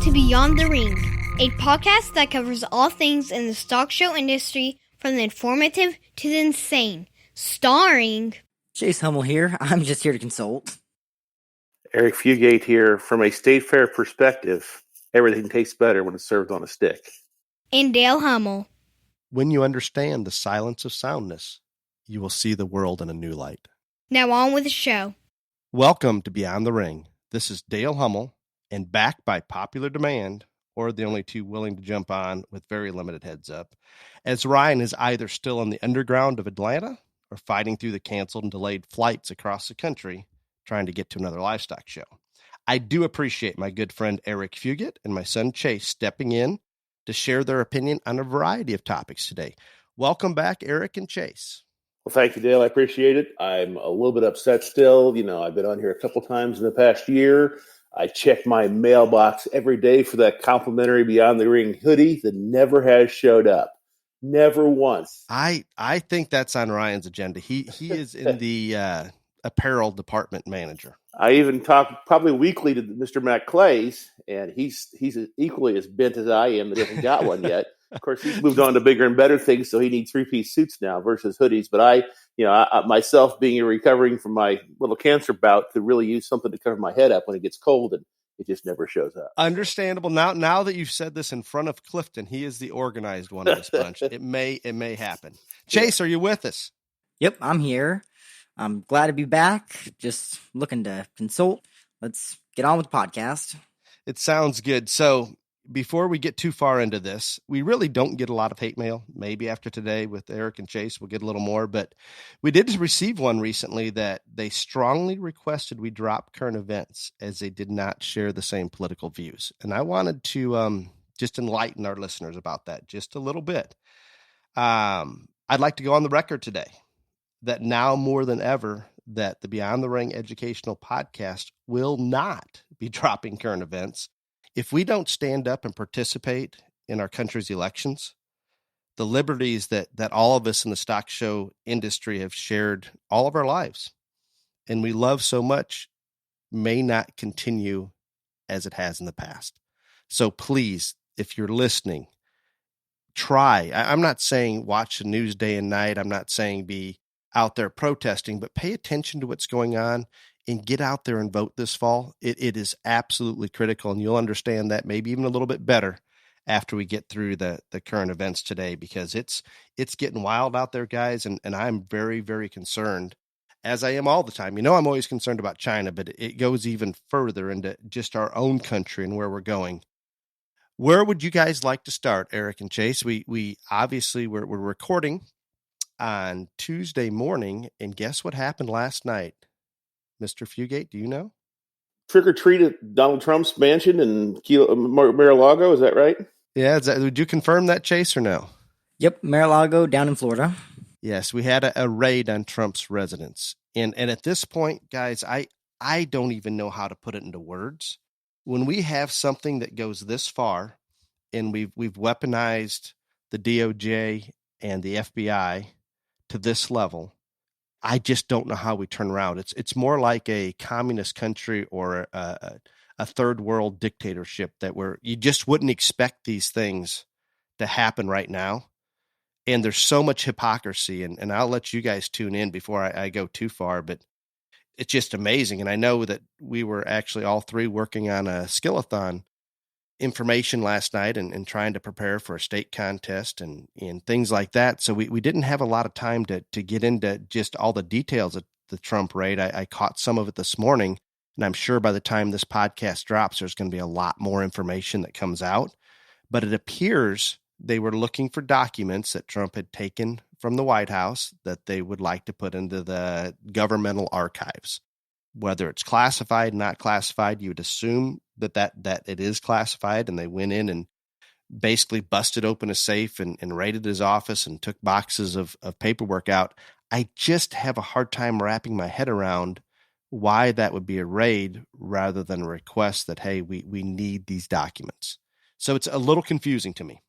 to Beyond the Ring, a podcast that covers all things in the stock show industry, from the informative to the insane. Starring Chase Hummel here. I'm just here to consult. Eric Fugate here. From a state fair perspective, everything tastes better when it's served on a stick. and Dale Hummel. When you understand the silence of soundness, you will see the world in a new light. Now on with the show. Welcome to Beyond the Ring. This is Dale Hummel, and backed by popular demand, or the only two willing to jump on with very limited heads up, as Ryan is either still in the underground of Atlanta or fighting through the canceled and delayed flights across the country trying to get to another livestock show. I do appreciate my good friend Eric Fugate and my son Chase stepping in to share their opinion on a variety of topics today. Welcome back, Eric and Chase. Well, thank you, Dale. I appreciate it. I'm a little bit upset still. I've been on here a couple times in the past year. I check my mailbox every day for that complimentary Beyond the Ring hoodie that never has showed up. Never once. I think that's on Ryan's agenda. He is in the apparel department manager. I even talk probably weekly to Mr. Matt Clays, and he's equally as bent as I am that he hasn't got one yet. Of course, he's moved on to bigger and better things, so he needs three-piece suits now versus hoodies. But I myself being recovering from my little cancer bout, could really use something to cover my head up when it gets cold, and it just never shows up. Understandable. Now that you've said this in front of Clifton, he is the organized one of this bunch. It may happen. Chase, Are you with us? Yep, I'm here. I'm glad to be back. Just looking to consult. Let's get on with the podcast. It sounds good. So before we get too far into this, we really don't get a lot of hate mail. Maybe after today with Eric and Chase, we'll get a little more. But we did receive one recently that they strongly requested we drop current events as they did not share the same political views. And I wanted to just enlighten our listeners about that just a little bit. I'd like to go on the record today that now more than ever, that the Beyond the Ring educational podcast will not be dropping current events. If we don't stand up and participate in our country's elections, the liberties that all of us in the stock show industry have shared all of our lives and we love so much may not continue as it has in the past. So please, if you're listening, try. I'm not saying watch the news day and night. I'm not saying be out there protesting, but pay attention to what's going on and get out there and vote this fall. It is absolutely critical, and you'll understand that maybe even a little bit better after we get through the current events today, because it's getting wild out there, guys, and I'm very, very concerned, as I am all the time. I'm always concerned about China, but it goes even further into just our own country and where we're going. Where would you guys like to start, Eric and Chase? We obviously we're recording on Tuesday morning, and guess what happened last night? Mr. Fugate, do you know? Trick or treat at Donald Trump's mansion in Mar-a-Lago, is that right? Yeah, would you confirm that, Chase, or no? Yep, Mar-a-Lago down in Florida. Yes, we had a raid on Trump's residence. And at this point, guys, I don't even know how to put it into words. When we have something that goes this far, and we've weaponized the DOJ and the FBI to this level, I just don't know how we turn around. It's more like a communist country or a third world dictatorship where you just wouldn't expect these things to happen right now. And there's so much hypocrisy, and I'll let you guys tune in before I go too far, but it's just amazing. And I know that we were actually all three working on a skillathon information last night and trying to prepare for a state contest and things like that. So we didn't have a lot of time to get into just all the details of the Trump raid. I caught some of it this morning, and I'm sure by the time this podcast drops, there's going to be a lot more information that comes out. But it appears they were looking for documents that Trump had taken from the White House that they would like to put into the governmental archives. Whether it's classified, not classified, you would assume that it is classified, and they went in and basically busted open a safe and raided his office and took boxes of paperwork out. I just have a hard time wrapping my head around why that would be a raid rather than a request that, hey, we need these documents. So it's a little confusing to me.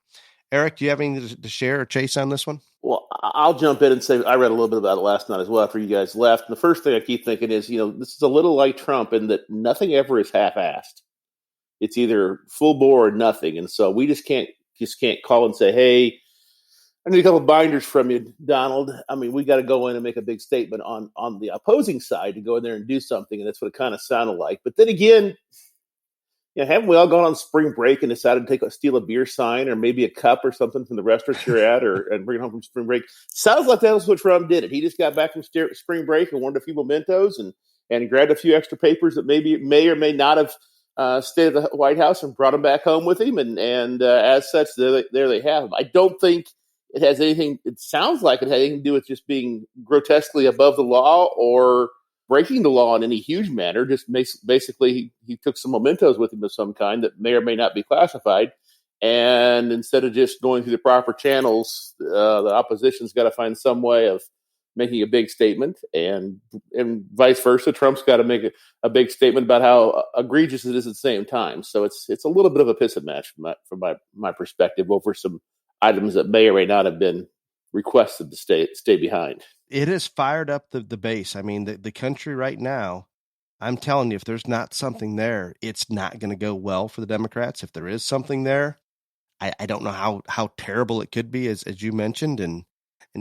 Eric, do you have anything to share or Chase on this one? Well, I'll jump in and say I read a little bit about it last night as well after you guys left. And the first thing I keep thinking is, this is a little like Trump in that nothing ever is half-assed. it's either full bore or nothing. And so we just can't call and say, hey, I need a couple of binders from you, Donald. I mean, we got to go in and make a big statement on the opposing side to go in there and do something. And that's what it kind of sounded like. But then again, haven't we all gone on spring break and decided to steal a beer sign or maybe a cup or something from the restaurant you're at and bring it home from spring break? Sounds like that was what Trump did. He just got back from spring break and wanted a few mementos and grabbed a few extra papers that may or may not have stayed at the White House and brought them back home with him. And as such, there they have them. I don't think it has anything. It sounds like it had anything to do with just being grotesquely above the law or breaking the law in any huge manner. Just basically, he took some mementos with him of some kind that may or may not be classified. And instead of just going through the proper channels, the opposition's got to find some way of making a big statement, and vice versa. Trump's got to make a big statement about how egregious it is at the same time. So it's a little bit of a piss and match from my perspective over some items that may or may not have been requested to stay behind. It has fired up the base. I mean, the country right now, I'm telling you, if there's not something there, it's not going to go well for the Democrats. If there is something there, I don't know how terrible it could be, as you mentioned. And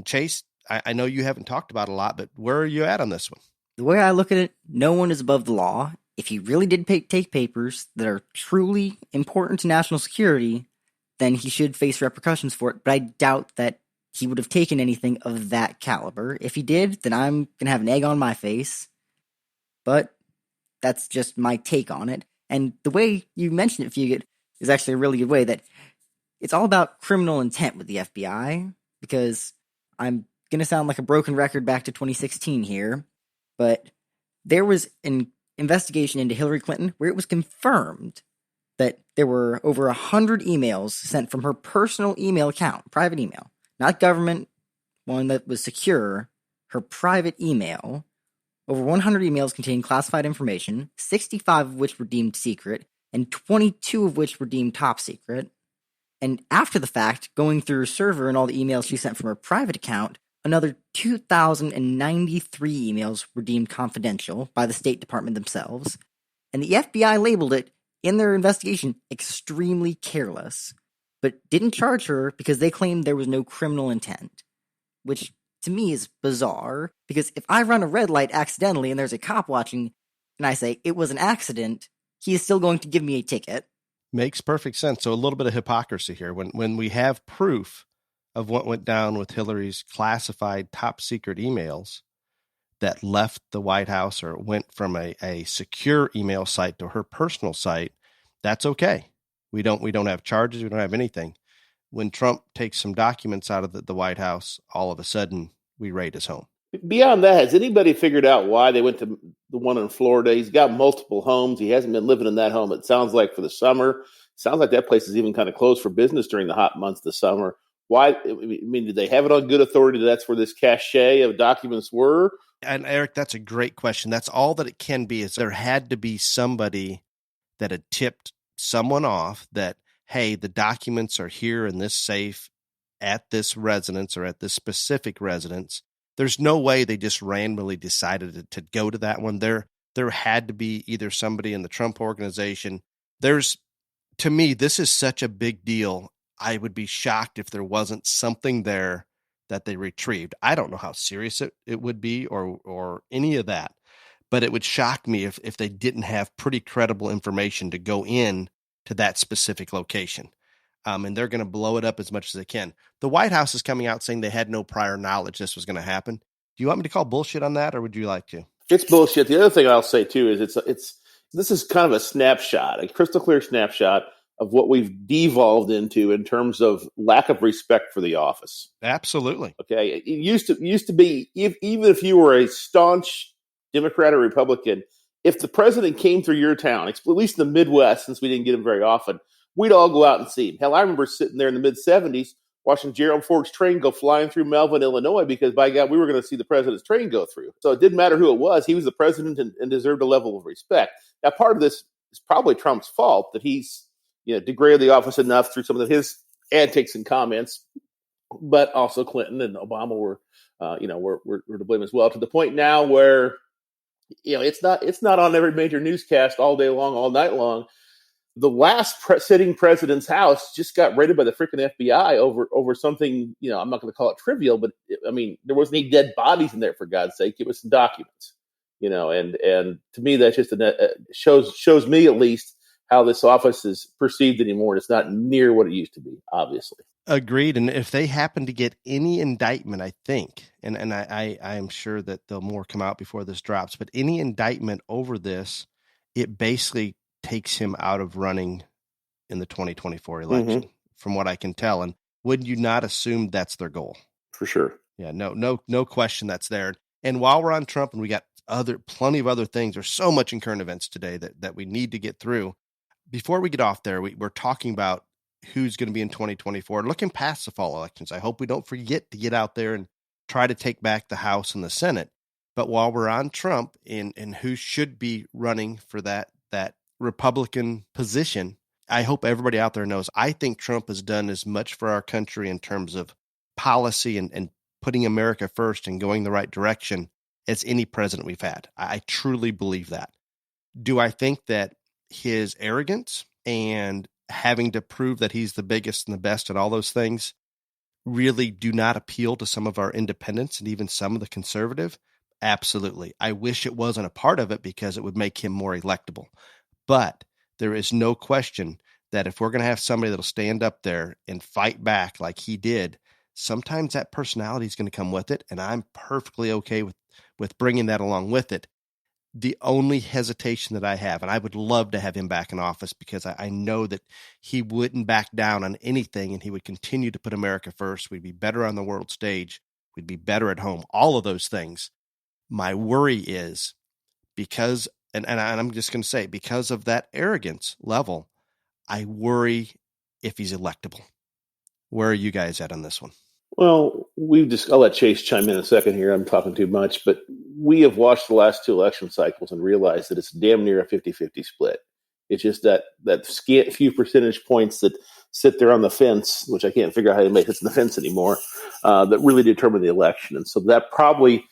Chase, I know you haven't talked about it a lot, but where are you at on this one? The way I look at it, no one is above the law. If he really did take papers that are truly important to national security, then he should face repercussions for it. But I doubt that he would have taken anything of that caliber. If he did, then I'm going to have an egg on my face. But that's just my take on it. And the way you mentioned it, Fugate, is actually a really good way, that it's all about criminal intent with the FBI, because I'm going to sound like a broken record back to 2016 here, but there was an investigation into Hillary Clinton where it was confirmed that there were over 100 emails sent from her personal email account, private email, not government, one that was secure, her private email. Over 100 emails containing classified information, 65 of which were deemed secret, and 22 of which were deemed top secret. And after the fact, going through her server and all the emails she sent from her private account, another 2,093 emails were deemed confidential by the State Department themselves. And the FBI labeled it, in their investigation, extremely careless, but didn't charge her because they claimed there was no criminal intent, which to me is bizarre, because if I run a red light accidentally and there's a cop watching and I say it was an accident, he is still going to give me a ticket. Makes perfect sense. So a little bit of hypocrisy here. When we have proof of what went down with Hillary's classified top secret emails that left the White House or went from a secure email site to her personal site, that's okay. We don't have charges. We don't have anything. When Trump takes some documents out of the White House, all of a sudden we raid his home. Beyond that, has anybody figured out why they went to the one in Florida? He's got multiple homes. He hasn't been living in that home, it sounds like, for the summer. Sounds like that place is even kind of closed for business during the hot months of the summer. Why? I mean, did they have it on good authority that that's where this cache of documents were? And Eric, that's a great question. That's all that it can be, is there had to be somebody that had tipped someone off that, hey, the documents are here in this safe at this residence or at this specific residence. There's no way they just randomly decided to go to that one. There had to be either somebody in the Trump organization. To me, this is such a big deal. I would be shocked if there wasn't something there that they retrieved. I don't know how serious it would be or any of that, but it would shock me if they didn't have pretty credible information to go in to that specific location. And they're going to blow it up as much as they can. The White House is coming out saying they had no prior knowledge this was going to happen. Do you want me to call bullshit on that, or would you like to? It's bullshit. The other thing I'll say too is this is kind of a snapshot, a crystal clear snapshot of what we've devolved into in terms of lack of respect for the office. Absolutely. Okay, it used to be, even if you were a staunch Democrat or Republican, if the president came through your town, at least in the Midwest, since we didn't get him very often, we'd all go out and see him. Hell, I remember sitting there in the mid-'70s watching Gerald Ford's train go flying through Melvin, Illinois, because, by God, we were going to see the president's train go through. So it didn't matter who it was. He was the president and deserved a level of respect. Now, part of this is probably Trump's fault, that he's degraded the office enough through some of his antics and comments, but also Clinton and Obama were to blame as well, to the point now where it's not on every major newscast all day long, all night long, the last sitting president's house just got raided by the freaking FBI over something, I'm not going to call it trivial, but there wasn't any dead bodies in there, for God's sake. It was some documents, and to me, that's just shows me at least how this office is perceived anymore. It's not near what it used to be, obviously. Agreed. And if they happen to get any indictment, I think, and I am sure that there'll more come out before this drops, but any indictment over this, it basically takes him out of running in the 2024 election, from what I can tell. And would you not assume that's their goal? For sure. Yeah, no question that's there. And while we're on Trump, and we got plenty of other things, there's so much in current events today that we need to get through. Before we get off there, we're talking about who's going to be in 2024, looking past the fall elections. I hope we don't forget to get out there and try to take back the House and the Senate. But while we're on Trump and who should be running for that Republican position, I hope everybody out there knows I think Trump has done as much for our country in terms of policy and putting America first and going the right direction as any president we've had. I truly believe that. Do I think that his arrogance and having to prove that he's the biggest and the best and all those things really do not appeal to some of our independents and even some of the conservative? Absolutely. I wish it wasn't a part of it because it would make him more electable. But there is no question that if we're going to have somebody that'll stand up there and fight back like he did, sometimes that personality is going to come with it. And I'm perfectly okay with bringing that along with it. The only hesitation that I have, and I would love to have him back in office because I know that he wouldn't back down on anything and he would continue to put America first. We'd be better on the world stage. We'd be better at home. All of those things. My worry is because, and I'm just going to say, because of that arrogance level, I worry if he's electable. Where are you guys at on this one? Well, I'll let Chase chime in a second here. I'm talking too much, but we have watched the last two election cycles and realized that it's damn near a 50-50 split. It's just that scant few percentage points that sit there on the fence, which I can't figure out how to make it on the fence anymore, that really determine the election. And so that probably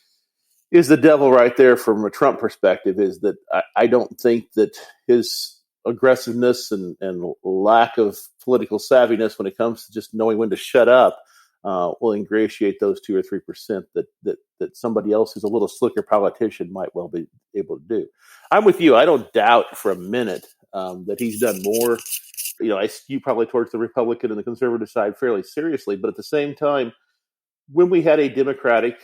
is the devil right there from a Trump perspective, is that I don't think that his aggressiveness and lack of political savviness when it comes to just knowing when to shut up will ingratiate those 2 or 3% that somebody else who's a little slicker politician might well be able to do. I'm with you. I don't doubt for a minute that he's done more. I skew probably towards the Republican and the conservative side fairly seriously, but at the same time, when we had a Democratic,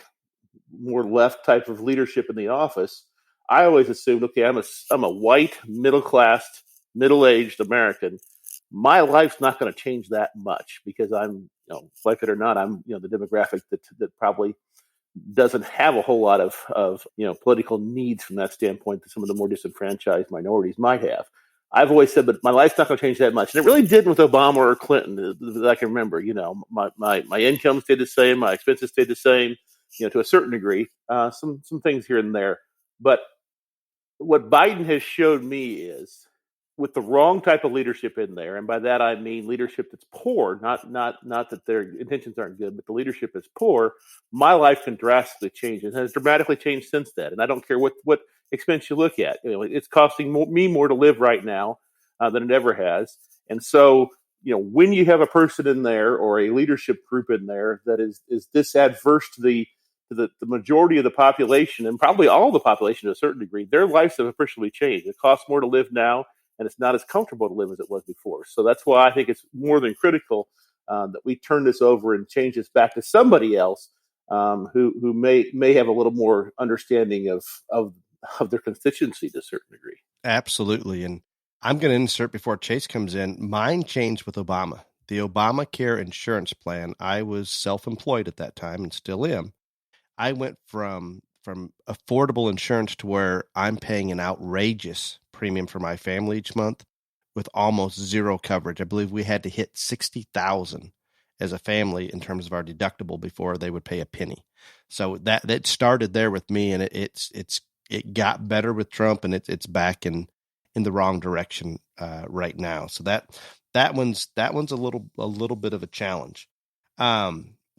more left type of leadership in the office, I always assumed, okay, I'm a white, middle-class, middle-aged American. My life's not going to change that much because I'm, like it or not, I'm, the demographic that probably doesn't have a whole lot of political needs from that standpoint that some of the more disenfranchised minorities might have. I've always said, but my life's not going to change that much. And it really didn't with Obama or Clinton that I can remember. My income stayed the same. My expenses stayed the same, to a certain degree, some things here and there. But what Biden has showed me is with the wrong type of leadership in there, and by that I mean leadership that's poor, not that their intentions aren't good, but the leadership is poor, my life can drastically change and has dramatically changed since then. And I don't care what expense you look at. It's costing me more to live right now than it ever has. And so, when you have a person in there or a leadership group in there that is this adverse to the majority of the population, and probably all the population to a certain degree, their lives have appreciably changed. It costs more to live now, and it's not as comfortable to live as it was before. So that's why I think it's more than critical that we turn this over and change this back to somebody else who may have a little more understanding of their constituency to a certain degree. Absolutely. And I'm going to insert before Chase comes in, mine changed with Obama. The Obamacare insurance plan, I was self-employed at that time and still am. I went from affordable insurance to where I'm paying an outrageous premium for my family each month with almost zero coverage. I believe we had to hit $60,000 as a family in terms of our deductible before they would pay a penny. So that started there with me, and it got better with Trump, and it's back in the wrong direction right now. So that one's a little bit of a challenge.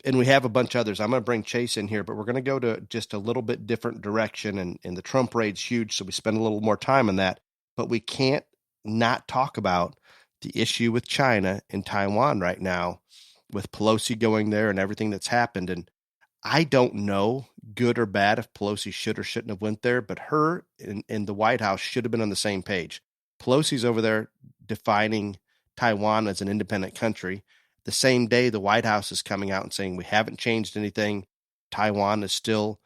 And we have a bunch of others. I'm going to bring Chase in here, but we're going to go to just a little bit different direction. And the Trump raid's huge, so we spend a little more time on that. But we can't not talk about the issue with China and Taiwan right now, with Pelosi going there and everything that's happened. And I don't know, good or bad, if Pelosi should or shouldn't have went there, but her and the White House should have been on the same page. Pelosi's over there defining Taiwan as an independent country. The same day, the White House is coming out and saying, we haven't changed anything. Taiwan is still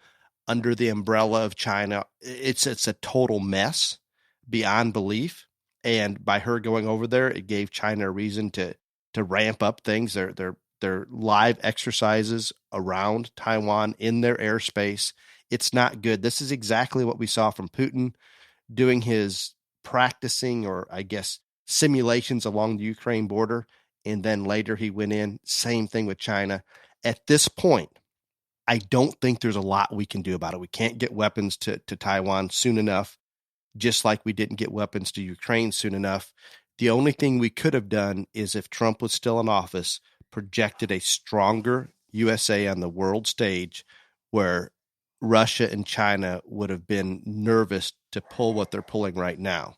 under the umbrella of China. It's a total mess beyond belief. And by her going over there, it gave China a reason to ramp up things. Their live exercises around Taiwan in their airspace. It's not good. This is exactly what we saw from Putin doing his practicing, or I guess simulations along the Ukraine border. And then later he went in, same thing with China. At this point, I don't think there's a lot we can do about it. We can't get weapons to Taiwan soon enough, just like we didn't get weapons to Ukraine soon enough. The only thing we could have done is, if Trump was still in office, projected a stronger USA on the world stage, where Russia and China would have been nervous to pull what they're pulling right now.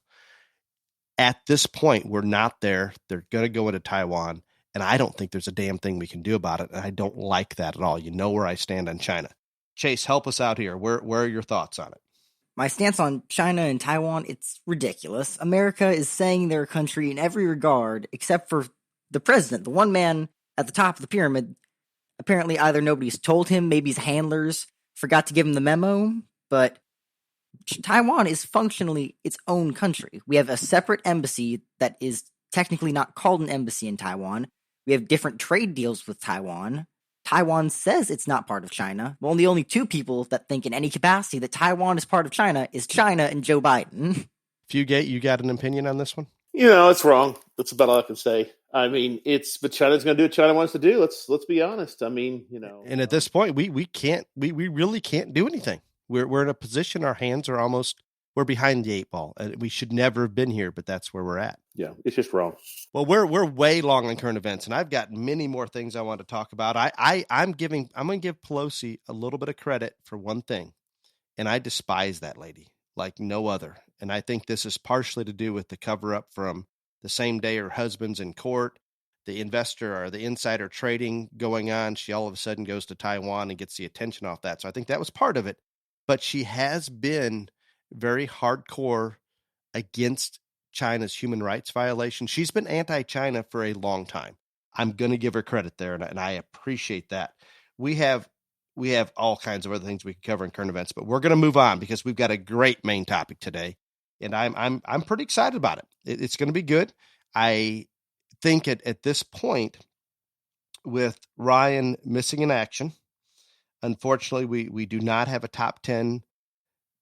At this point, we're not there. They're going to go into Taiwan, and I don't think there's a damn thing we can do about it, and I don't like that at all. You know where I stand on China. Chase, help us out here. Where are your thoughts on it? My stance on China and Taiwan, it's ridiculous. America is saying they're a country in every regard, except for the president, the one man at the top of the pyramid. Apparently, either nobody's told him, maybe his handlers forgot to give him the memo, but Taiwan is functionally its own country. We have a separate embassy that is technically not called an embassy in Taiwan. We have different trade deals with Taiwan. Taiwan says it's not part of China. Well, the only two people that think in any capacity that Taiwan is part of China is China and Joe Biden. Fugate, you got an opinion on this one? It's wrong. That's about all I can say. I mean, but China's going to do what China wants to do. Let's be honest. I mean, And at this point, we really can't do anything. We're in a position, our hands are we're behind the eight ball. We should never have been here, but that's where we're at. Yeah, it's just wrong. Well, we're way long on current events, and I've got many more things I want to talk about. I'm going to give Pelosi a little bit of credit for one thing, and I despise that lady like no other. And I think this is partially to do with the cover up from the same day her husband's in court, the investor or the insider trading going on. She all of a sudden goes to Taiwan and gets the attention off that. So I think that was part of it. But she has been very hardcore against China's human rights violation. She's been anti-China for a long time. I'm going to give her credit there, and I appreciate that. We have all kinds of other things we can cover in current events, but we're going to move on because we've got a great main topic today, and I'm pretty excited about it. It's going to be good. I think at this point, with Ryan missing in action, unfortunately, we do not have a top 10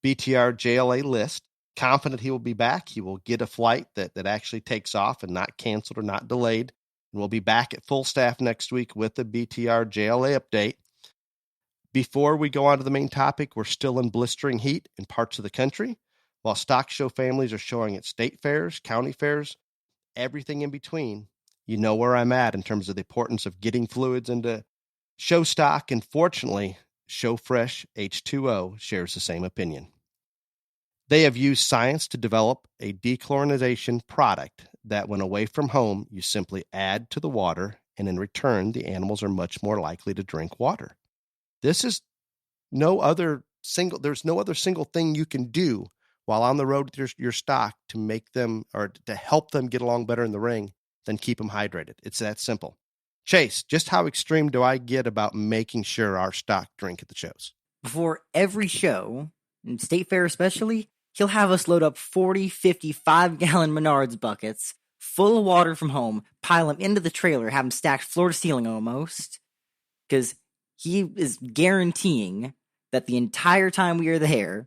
BTR JLA list. Confident he will be back. He will get a flight that actually takes off and not canceled or not delayed. And we'll be back at full staff next week with the BTR JLA update. Before we go on to the main topic, we're still in blistering heat in parts of the country, while stock show families are showing at state fairs, county fairs, everything in between. You know where I'm at in terms of the importance of getting fluids into show stock, and fortunately, Show Fresh H2O shares the same opinion. They have used science to develop a dechlorinization product that, when away from home, you simply add to the water, and in return, the animals are much more likely to drink water. This is there's no other single thing you can do while on the road with your stock to make them, or to help them get along better in the ring, than keep them hydrated. It's that simple. Chase, just how extreme do I get about making sure our stock drink at the shows? Before every show, and State Fair especially, he'll have us load up 40, 50, 5-gallon Menards buckets full of water from home, pile them into the trailer, have them stacked floor to ceiling almost, because he is guaranteeing that the entire time we are there,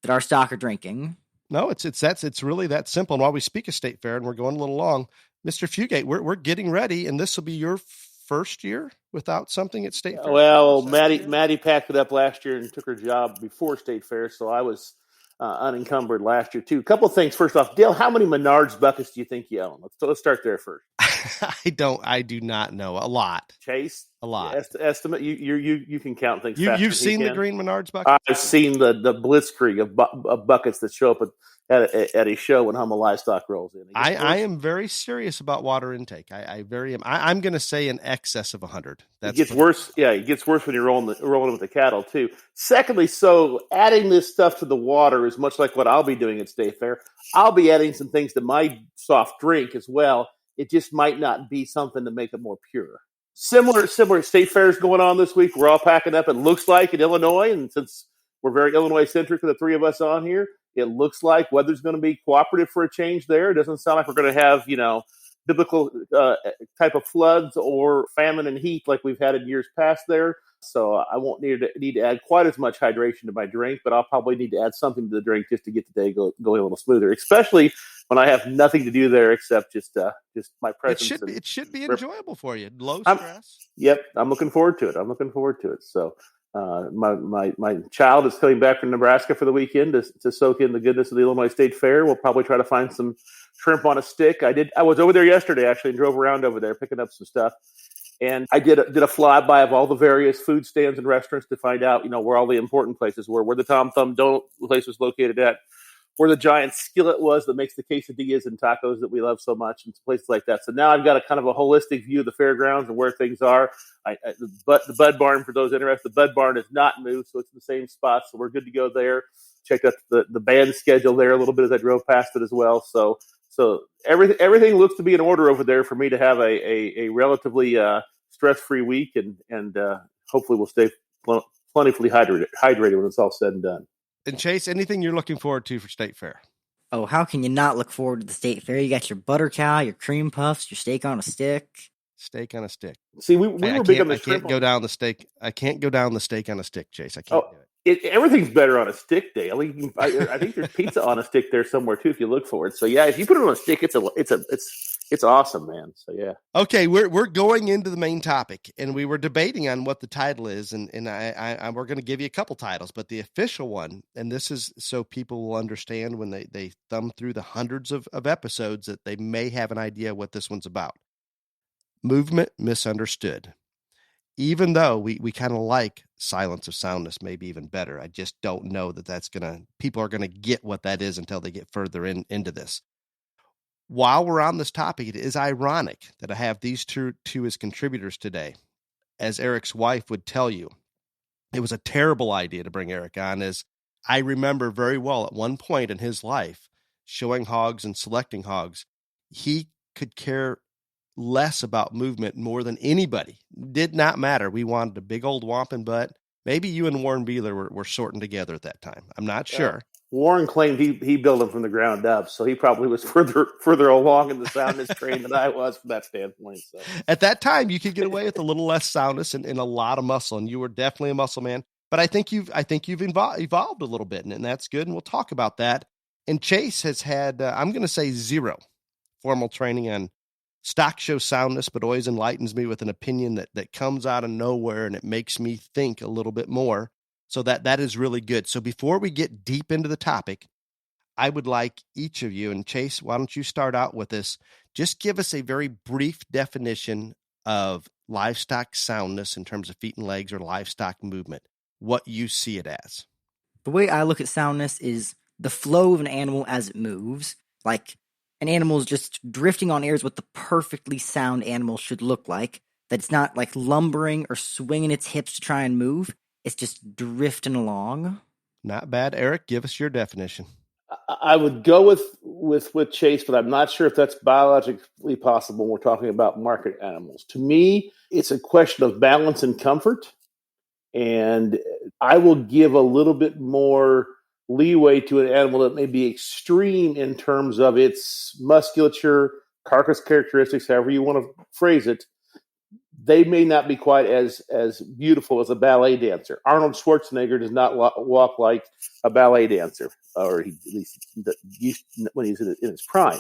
that our stock are drinking. No, it's really that simple. And while we speak of State Fair and we're going a little long, Mr. Fugate, we're getting ready, and this will be your first year without something at State Fair. Well, Maddie packed it up last year and took her job before State Fair, so I was unencumbered last year too. A couple of things. First off, Dale, how many Menards buckets do you think you own? Let's start there first. I do not know. A lot. Chase, a lot. Estimate. You can count things. You've seen the green Menards buckets? I've seen the blitzkrieg of buckets that show up at a show when Hummel Livestock rolls in. I am very serious about water intake. I very am. I'm going to say in excess of 100. It gets worse. Yeah, it gets worse when you're rolling with the cattle too. Secondly, so adding this stuff to the water is much like what I'll be doing at State Fair. I'll be adding some things to my soft drink as well. It just might not be something to make it more pure. Similar State Fairs going on this week. We're all packing up. It looks like in Illinois, and since we're very Illinois centric, the three of us on here, it looks like weather's going to be cooperative for a change there. It doesn't sound like we're going to have biblical type of floods or famine and heat like we've had in years past there. So I won't need to add quite as much hydration to my drink, but I'll probably need to add something to the drink just to get the day going a little smoother, especially when I have nothing to do there except just my presence. It should be enjoyable for you. Low stress. I'm looking forward to it. So my child is coming back from Nebraska for the weekend to soak in the goodness of the Illinois State Fair. We'll probably try to find some shrimp on a stick. I was over there yesterday actually and drove around over there picking up some stuff. And I did a flyby of all the various food stands and restaurants to find out, where all the important places were, where the Tom Thumb Donut place was located at, where the giant skillet was that makes the quesadillas and tacos that we love so much, and places like that. So now I've got a kind of a holistic view of the fairgrounds and where things are. The Bud Barn, for those interested, the Bud Barn is not moved, so it's in the same spot. So we're good to go there. Checked out the band schedule there a little bit as I drove past it as well. So everything looks to be in order over there for me to have a relatively stress-free week, and hopefully we'll stay plentifully hydrated when it's all said and done. And Chase, anything you're looking forward to for State Fair? Oh, how can you not look forward to the State Fair? You got your butter cow, your cream puffs, your steak on a stick. Steak on a stick. See, we were big on the shrimp. I can't go down the steak. I can't go down the steak on a stick, Chase. I can't do it. Everything's better on a stick, Dale. I think there's pizza on a stick there somewhere too if you look for it. So yeah, if you put it on a stick, it's awesome, man. So yeah. Okay, we're going into the main topic, and we were debating on what the title is, and we're going to give you a couple titles, but the official one, and this is so people will understand when they thumb through the hundreds of episodes that they may have an idea what this one's about. Movement Misunderstood. Even though we kind of like Silence of Soundness, maybe even better. I just don't know that people are going to get what that is until they get further into this. While we're on this topic, it is ironic that I have these two as contributors today. As Eric's wife would tell you, it was a terrible idea to bring Eric on, as I remember very well at one point in his life, showing hogs and selecting hogs, he could care less about movement more than anybody. Did not matter. We wanted a big old wampin' butt. Maybe you and Warren Beeler were sorting together at that time. I'm not sure. Warren claimed he built them from the ground up, so he probably was further along in the soundness train than I was from that standpoint. So at that time, you could get away with a little less soundness and a lot of muscle, and you were definitely a muscle man. But I think you've evolved a little bit, and that's good, and we'll talk about that. And Chase has had, I'm going to say, zero formal training on stock show soundness, but always enlightens me with an opinion that comes out of nowhere, and it makes me think a little bit more. So that is really good. So before we get deep into the topic, I would like each of you, and Chase, why don't you start out with this? Just give us a very brief definition of livestock soundness in terms of feet and legs or livestock movement, what you see it as. The way I look at soundness is the flow of an animal as it moves. Like an animal is just drifting on air is what the perfectly sound animal should look like. That it's not like lumbering or swinging its hips to try and move. It's just drifting along. Not bad. Eric, give us your definition. I would go with Chase, but I'm not sure if that's biologically possible when we're talking about market animals. To me, it's a question of balance and comfort. And I will give a little bit more leeway to an animal that may be extreme in terms of its musculature, carcass characteristics, however you want to phrase it. They may not be quite as beautiful as a ballet dancer. Arnold Schwarzenegger does not walk like a ballet dancer, or at least when he's in his prime.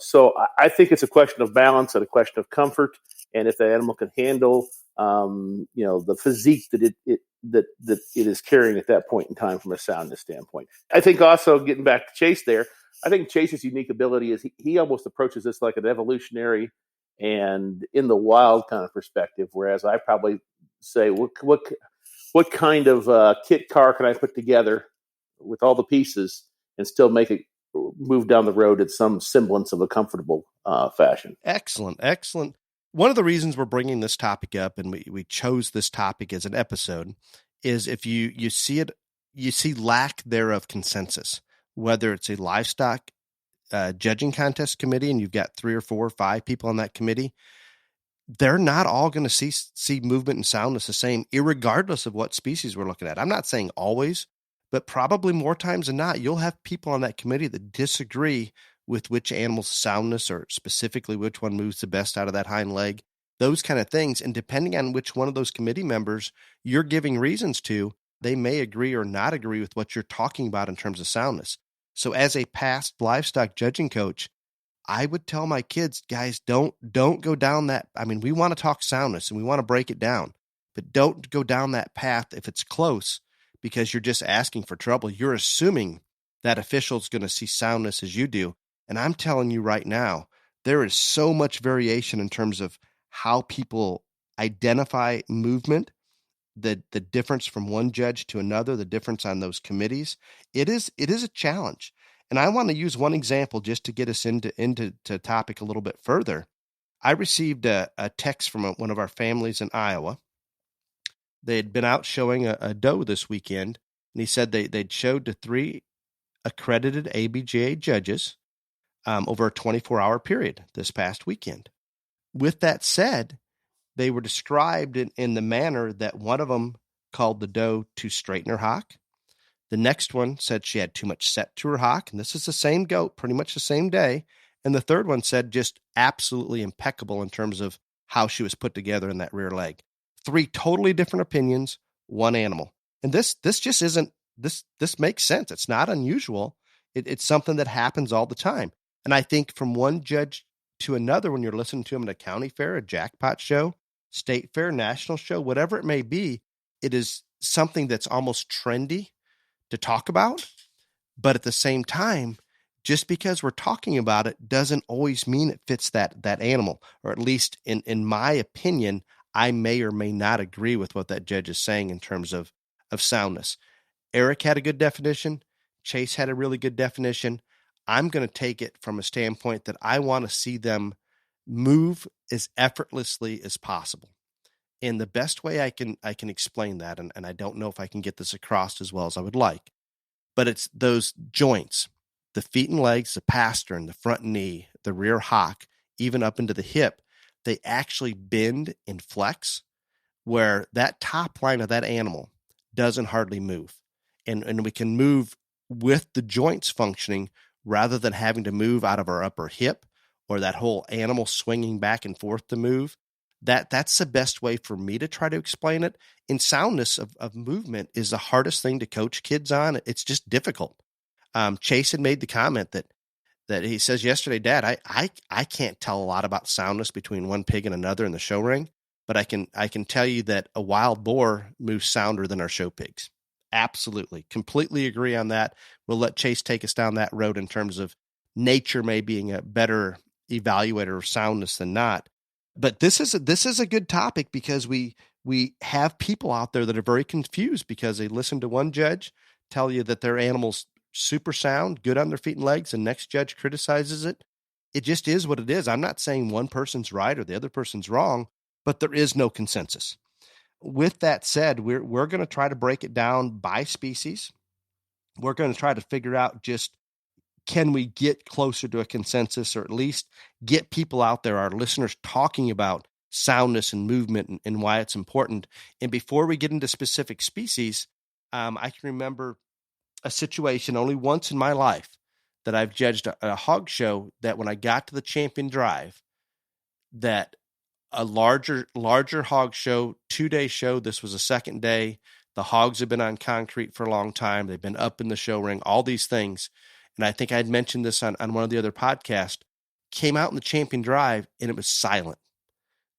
So I think it's a question of balance and a question of comfort, and if the animal can handle, the physique that it is carrying at that point in time from a soundness standpoint. I think also getting back to Chase there, I think Chase's unique ability is he almost approaches this like an evolutionary and in the wild kind of perspective, whereas I probably say, what kind of kit car can I put together with all the pieces and still make it move down the road in some semblance of a comfortable fashion. Excellent. One of the reasons we're bringing this topic up, and we chose this topic as an episode, is if you see it, you see lack thereof consensus, whether it's a livestock judging contest committee and you've got 3 or 4 or 5 people on that committee, they're not all going to see movement and soundness the same, irregardless of what species we're looking at. I'm not saying always, but probably more times than not, you'll have people on that committee that disagree with which animal's soundness, or specifically which one moves the best out of that hind leg, those kind of things. And depending on which one of those committee members you're giving reasons to, they may agree or not agree with what you're talking about in terms of soundness. So as a past livestock judging coach, I would tell my kids, guys, don't go down that. I mean, we want to talk soundness and we want to break it down, but don't go down that path if it's close, because you're just asking for trouble. You're assuming that official's going to see soundness as you do. And I'm telling you right now, there is so much variation in terms of how people identify movement, the difference from one judge to another, the difference on those committees. It is a challenge. And I want to use one example just to get us into topic a little bit further. I received a text from one of our families in Iowa. They had been out showing a doe this weekend, and he said they'd showed to 3 accredited ABJA judges over a 24-hour period this past weekend. With that said, they were described in the manner that one of them called the doe to straighten her hock. The next one said she had too much set to her hock, and this is the same goat, pretty much the same day. And the third one said just absolutely impeccable in terms of how she was put together in that rear leg. 3 totally different opinions, one animal. And this just isn't, this makes sense. It's not unusual. It's something that happens all the time. And I think from one judge to another, when you're listening to them at a county fair, a jackpot show, state fair, national show, whatever it may be, it is something that's almost trendy to talk about. But at the same time, just because we're talking about it doesn't always mean it fits that animal, or at least in my opinion, I may or may not agree with what that judge is saying in terms of soundness. Eric had a good definition. Chase had a really good definition. I'm going to take it from a standpoint that I want to see them move as effortlessly as possible. And the best way I can explain that, and I don't know if I can get this across as well as I would like, but it's those joints, the feet and legs, the pastern, the front knee, the rear hock, even up into the hip, they actually bend and flex, where that top line of that animal doesn't hardly move. And we can move with the joints functioning rather than having to move out of our upper hip, or that whole animal swinging back and forth to move. That's the best way for me to try to explain it. And soundness of movement is the hardest thing to coach kids on. It's just difficult. Chase had made the comment that he says yesterday, Dad, I can't tell a lot about soundness between one pig and another in the show ring, but I can tell you that a wild boar moves sounder than our show pigs. Absolutely. Completely agree on that. We'll let Chase take us down that road in terms of nature may being a better evaluator of soundness than not. But this is a good topic, because we have people out there that are very confused because they listen to one judge tell you that their animal's super sound, good on their feet and legs, and next judge criticizes it. It just is what it is. I'm not saying one person's right or the other person's wrong, but there is no consensus. With that said, we're going to try to break it down by species. We're going to try to figure out just, can we get closer to a consensus, or at least get people out there, our listeners, talking about soundness and movement and why it's important. And before we get into specific species, I can remember a situation only once in my life that I've judged a hog show, that when I got to the champion drive, that a larger hog show, 2-day show. This was a second day. The hogs have been on concrete for a long time. They've been up in the show ring, all these things. And I think I'd mentioned this on one of the other podcasts, came out in the champion drive and it was silent.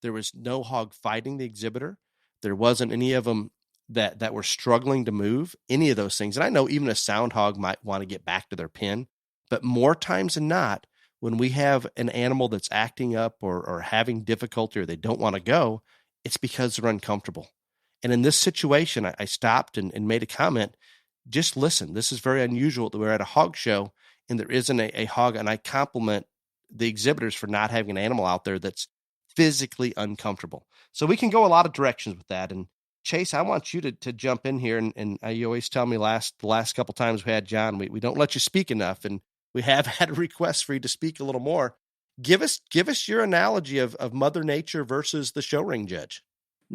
There was no hog fighting the exhibitor. There wasn't any of them that were struggling to move, any of those things. And I know even a sound hog might want to get back to their pen, but more times than not, when we have an animal that's acting up or having difficulty, or they don't want to go, it's because they're uncomfortable. And in this situation, I stopped and made a comment. Just listen. This is very unusual that we're at a hog show and there isn't a hog. And I compliment the exhibitors for not having an animal out there that's physically uncomfortable. So we can go a lot of directions with that. And Chase, I want you to jump in here. And you always tell me the last couple times we had John, we don't let you speak enough. And we have had a request for you to speak a little more. Give us your analogy of Mother Nature versus the show ring judge.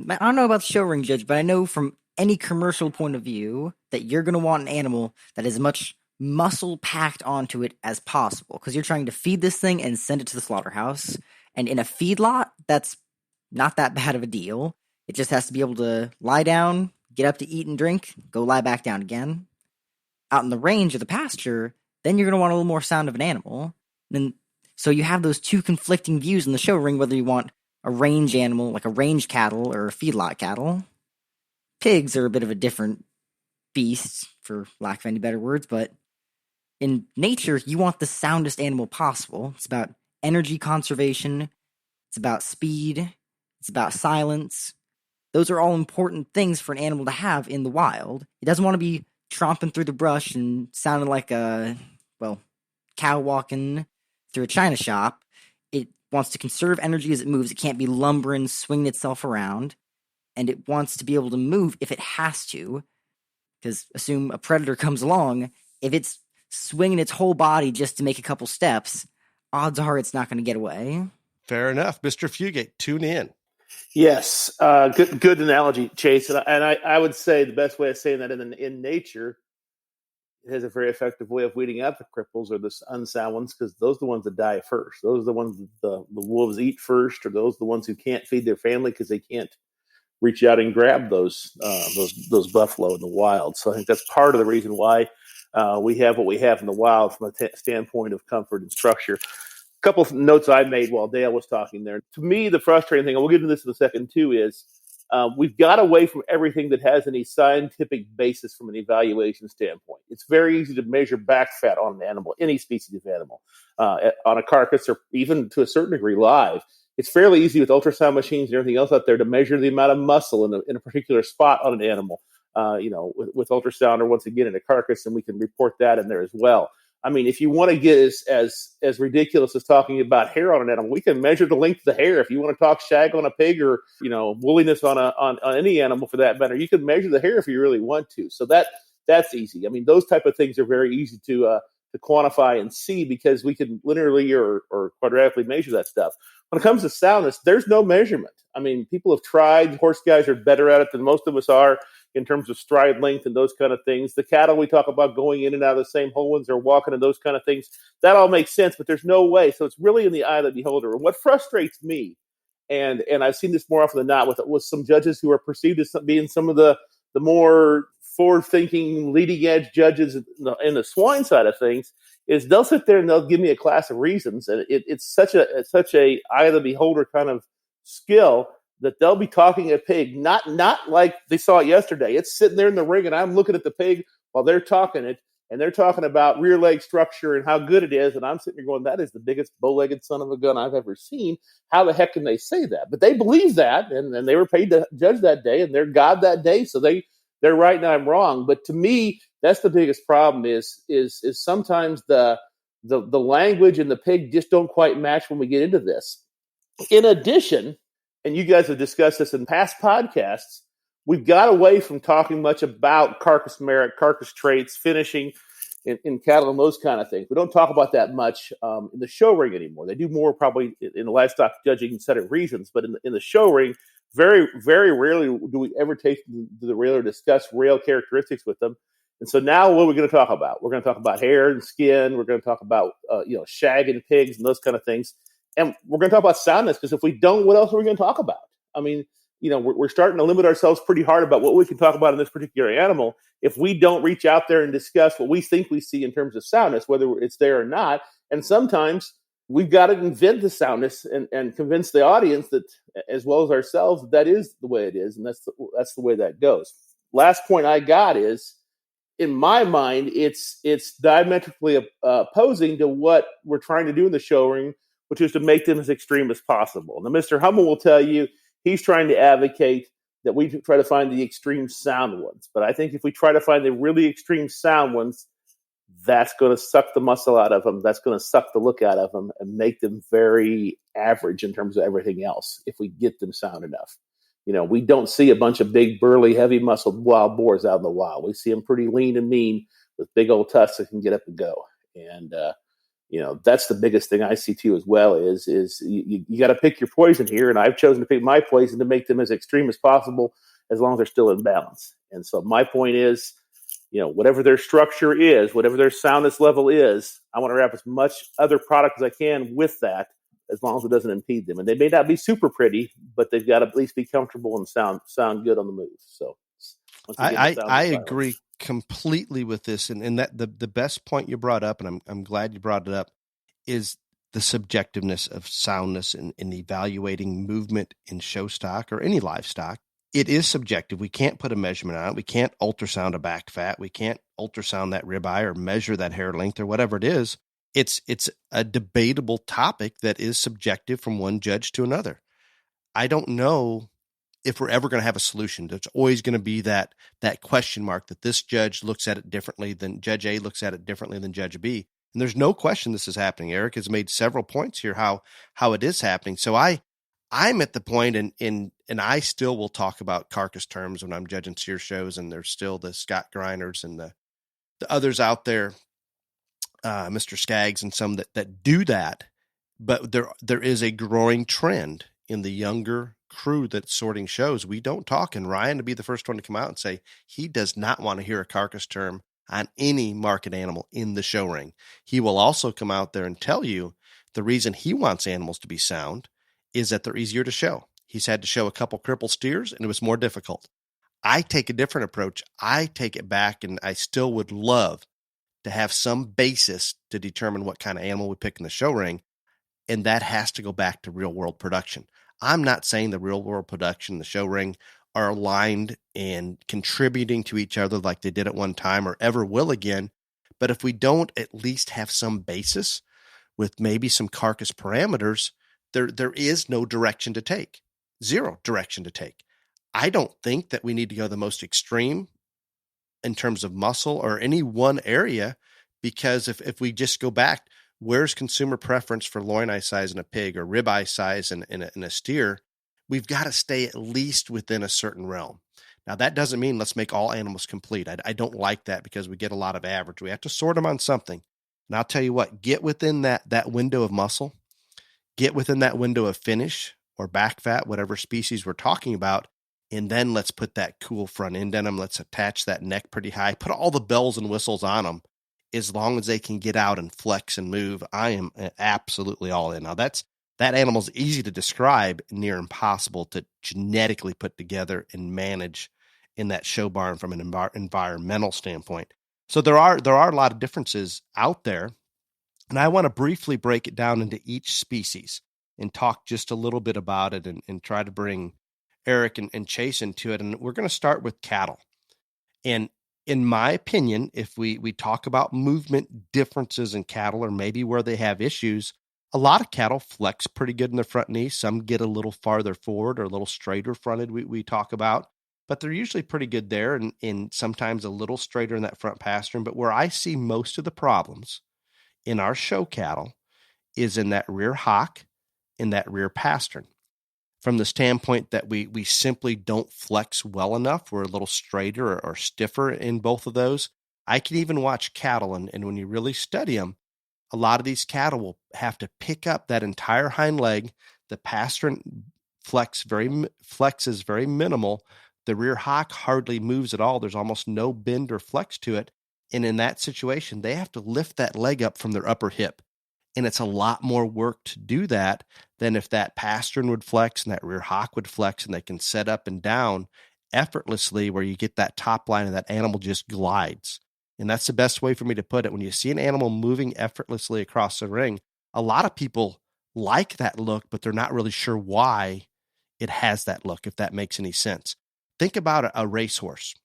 I don't know about the show ring judge, but I know from any commercial point of view that you're going to want an animal that has as much muscle packed onto it as possible, because you're trying to feed this thing and send it to the slaughterhouse. And in a feedlot, that's not that bad of a deal. It just has to be able to lie down, get up to eat and drink, go lie back down again. Out in the range or the pasture, then you're going to want a little more sound of an animal. And so you have those two conflicting views in the show ring, whether you want a range animal, like a range cattle or a feedlot cattle. Pigs are a bit of a different beast, for lack of any better words, but in nature, you want the soundest animal possible. It's about energy conservation. It's about speed. It's about silence. Those are all important things for an animal to have in the wild. It doesn't want to be tromping through the brush and sounding like a, cow walking through a china shop. It wants to conserve energy as it moves. It can't be lumbering, swinging itself around. And it wants to be able to move if it has to. Because assume a predator comes along, if it's swinging its whole body just to make a couple steps, odds are it's not going to get away. Fair enough. Mr. Fugate, tune in. Yes, good analogy, Chase. And I would say the best way of saying that in nature, it has a very effective way of weeding out the cripples or the unsound ones, because those are the ones that die first. Those are the ones that the wolves eat first, or those are the ones who can't feed their family because they can't reach out and grab those buffalo in the wild. So I think that's part of the reason why we have what we have in the wild from a standpoint of comfort and structure. A couple of notes I made while Dale was talking there. To me, the frustrating thing, and we'll get into this in a second too, is we've got away from everything that has any scientific basis from an evaluation standpoint. It's very easy to measure back fat on an animal, any species of animal, on a carcass, or even to a certain degree live. It's fairly easy with ultrasound machines and everything else out there to measure the amount of muscle in a particular spot on an animal, with ultrasound, or once again in a carcass, and we can report that in there as well. I mean, if you want to get as ridiculous as talking about hair on an animal, we can measure the length of the hair. If you want to talk shag on a pig, or woolliness on any animal for that matter, you can measure the hair if you really want to. So that's easy. I mean, those type of things are very easy to quantify and see, because we can linearly or quadratically measure that stuff. When it comes to soundness, there's no measurement. I mean, people have tried. Horse guys are better at it than most of us are in terms of stride length and those kind of things. The cattle we talk about going in and out of the same hole ones, they're walking and those kind of things. That all makes sense, but there's no way. So it's really in the eye of the beholder. And what frustrates me, and I've seen this more often than not with some judges who are perceived as being some of the more forward-thinking, leading-edge judges in the swine side of things, is they'll sit there and they'll give me a class of reasons, and it's such a eye of the beholder kind of skill that they'll be talking a pig, not like they saw it yesterday. It's sitting there in the ring, and I'm looking at the pig while they're talking it, and they're talking about rear leg structure and how good it is, and I'm sitting there going, that is the biggest bow-legged son of a gun I've ever seen. How the heck can they say that? But they believe that, and they were paid to judge that day, and they're God that day, so they're right and I'm wrong. But to me, that's the biggest problem is sometimes the language and the pig just don't quite match when we get into this. In addition, and you guys have discussed this in past podcasts, we've got away from talking much about carcass merit, carcass traits, finishing in cattle and those kind of things. We don't talk about that much in the show ring anymore. They do more probably in the livestock judging set of reasons, but in the show ring, very, very rarely do we ever take the rail or discuss rail characteristics with them. And so now what are we going to talk about? We're going to talk about hair and skin. We're going to talk about shag and pigs and those kind of things. And we're going to talk about soundness, because if we don't, what else are we going to talk about? I mean, we're starting to limit ourselves pretty hard about what we can talk about in this particular animal if we don't reach out there and discuss what we think we see in terms of soundness, whether it's there or not. And sometimes we've got to invent the soundness and convince the audience that, as well as ourselves, that is the way it is, and that's the way that goes. Last point I got is, in my mind, it's diametrically opposing to what we're trying to do in the show ring, which is to make them as extreme as possible. Now, Mr. Hummel will tell you he's trying to advocate that we try to find the extreme sound ones. But I think if we try to find the really extreme sound ones, that's going to suck the muscle out of them. That's going to suck the look out of them and make them very average in terms of everything else if we get them sound enough. We don't see a bunch of big, burly, heavy-muscled wild boars out in the wild. We see them pretty lean and mean with big old tusks that can get up and go. And, that's the biggest thing I see too as well is you got to pick your poison here. And I've chosen to pick my poison to make them as extreme as possible as long as they're still in balance. And so my point is, whatever their structure is, whatever their soundness level is, I want to wrap as much other product as I can with that, as long as it doesn't impede them. And they may not be super pretty, but they've got to at least be comfortable and sound good on the move. So I agree completely with this. And that the best point you brought up, and I'm glad you brought it up, is the subjectiveness of soundness in evaluating movement in show stock or any livestock. It is subjective. We can't put a measurement on it. We can't ultrasound a back fat. We can't ultrasound that ribeye or measure that hair length or whatever it is. It's a debatable topic that is subjective from one judge to another. I don't know if we're ever going to have a solution. There's always going to be that question mark that this judge looks at it differently than Judge A looks at it differently than Judge B. And there's no question this is happening. Eric has made several points here how it is happening. So I'm at the point, and I still will talk about carcass terms when I'm judging steer shows, and there's still the Scott Greiners and the others out there, Mr. Skaggs and some that do that. But there is a growing trend in the younger crew that's sorting shows. We don't talk, and Ryan to be the first one to come out and say he does not want to hear a carcass term on any market animal in the show ring. He will also come out there and tell you the reason he wants animals to be sound is that they're easier to show. He's had to show a couple crippled steers, and it was more difficult. I take a different approach. I take it back, and I still would love to have some basis to determine what kind of animal we pick in the show ring, and that has to go back to real-world production. I'm not saying the real-world production, the show ring, are aligned and contributing to each other like they did at one time or ever will again, but if we don't at least have some basis with maybe some carcass parameters, there is no direction to take. Zero direction to take. I don't think that we need to go the most extreme in terms of muscle or any one area, because if we just go back, where's consumer preference for loin eye size in a pig or rib eye size in a steer? We've got to stay at least within a certain realm. Now, that doesn't mean let's make all animals complete. I don't like that because we get a lot of average. We have to sort them on something. And I'll tell you what, get within that window of muscle, get within that window of finish or back fat, whatever species we're talking about, and then let's put that cool front end in them. Let's attach that neck pretty high, put all the bells and whistles on them. As long as they can get out and flex and move, I am absolutely all in. Now, that animal's easy to describe, near impossible to genetically put together and manage in that show barn from an environmental standpoint. So there are a lot of differences out there, and I want to briefly break it down into each species and talk just a little bit about it and try to bring Eric and Chase into it. And we're going to start with cattle. And in my opinion, if we talk about movement differences in cattle or maybe where they have issues, a lot of cattle flex pretty good in the front knee. Some get a little farther forward or a little straighter fronted we talk about, but they're usually pretty good there and sometimes a little straighter in that front pastern. But where I see most of the problems in our show cattle is in that rear hock, in that rear pastern. From the standpoint that we simply don't flex well enough, we're a little straighter or stiffer in both of those. I can even watch cattle, and when you really study them, a lot of these cattle will have to pick up that entire hind leg. The pastern flex is very minimal. The rear hock hardly moves at all. There's almost no bend or flex to it. And in that situation, they have to lift that leg up from their upper hip. And it's a lot more work to do that than if that pastern would flex and that rear hock would flex and they can set up and down effortlessly, where you get that top line and that animal just glides. And that's the best way for me to put it. When you see an animal moving effortlessly across the ring, a lot of people like that look, but they're not really sure why it has that look, if that makes any sense. Think about a racehorse,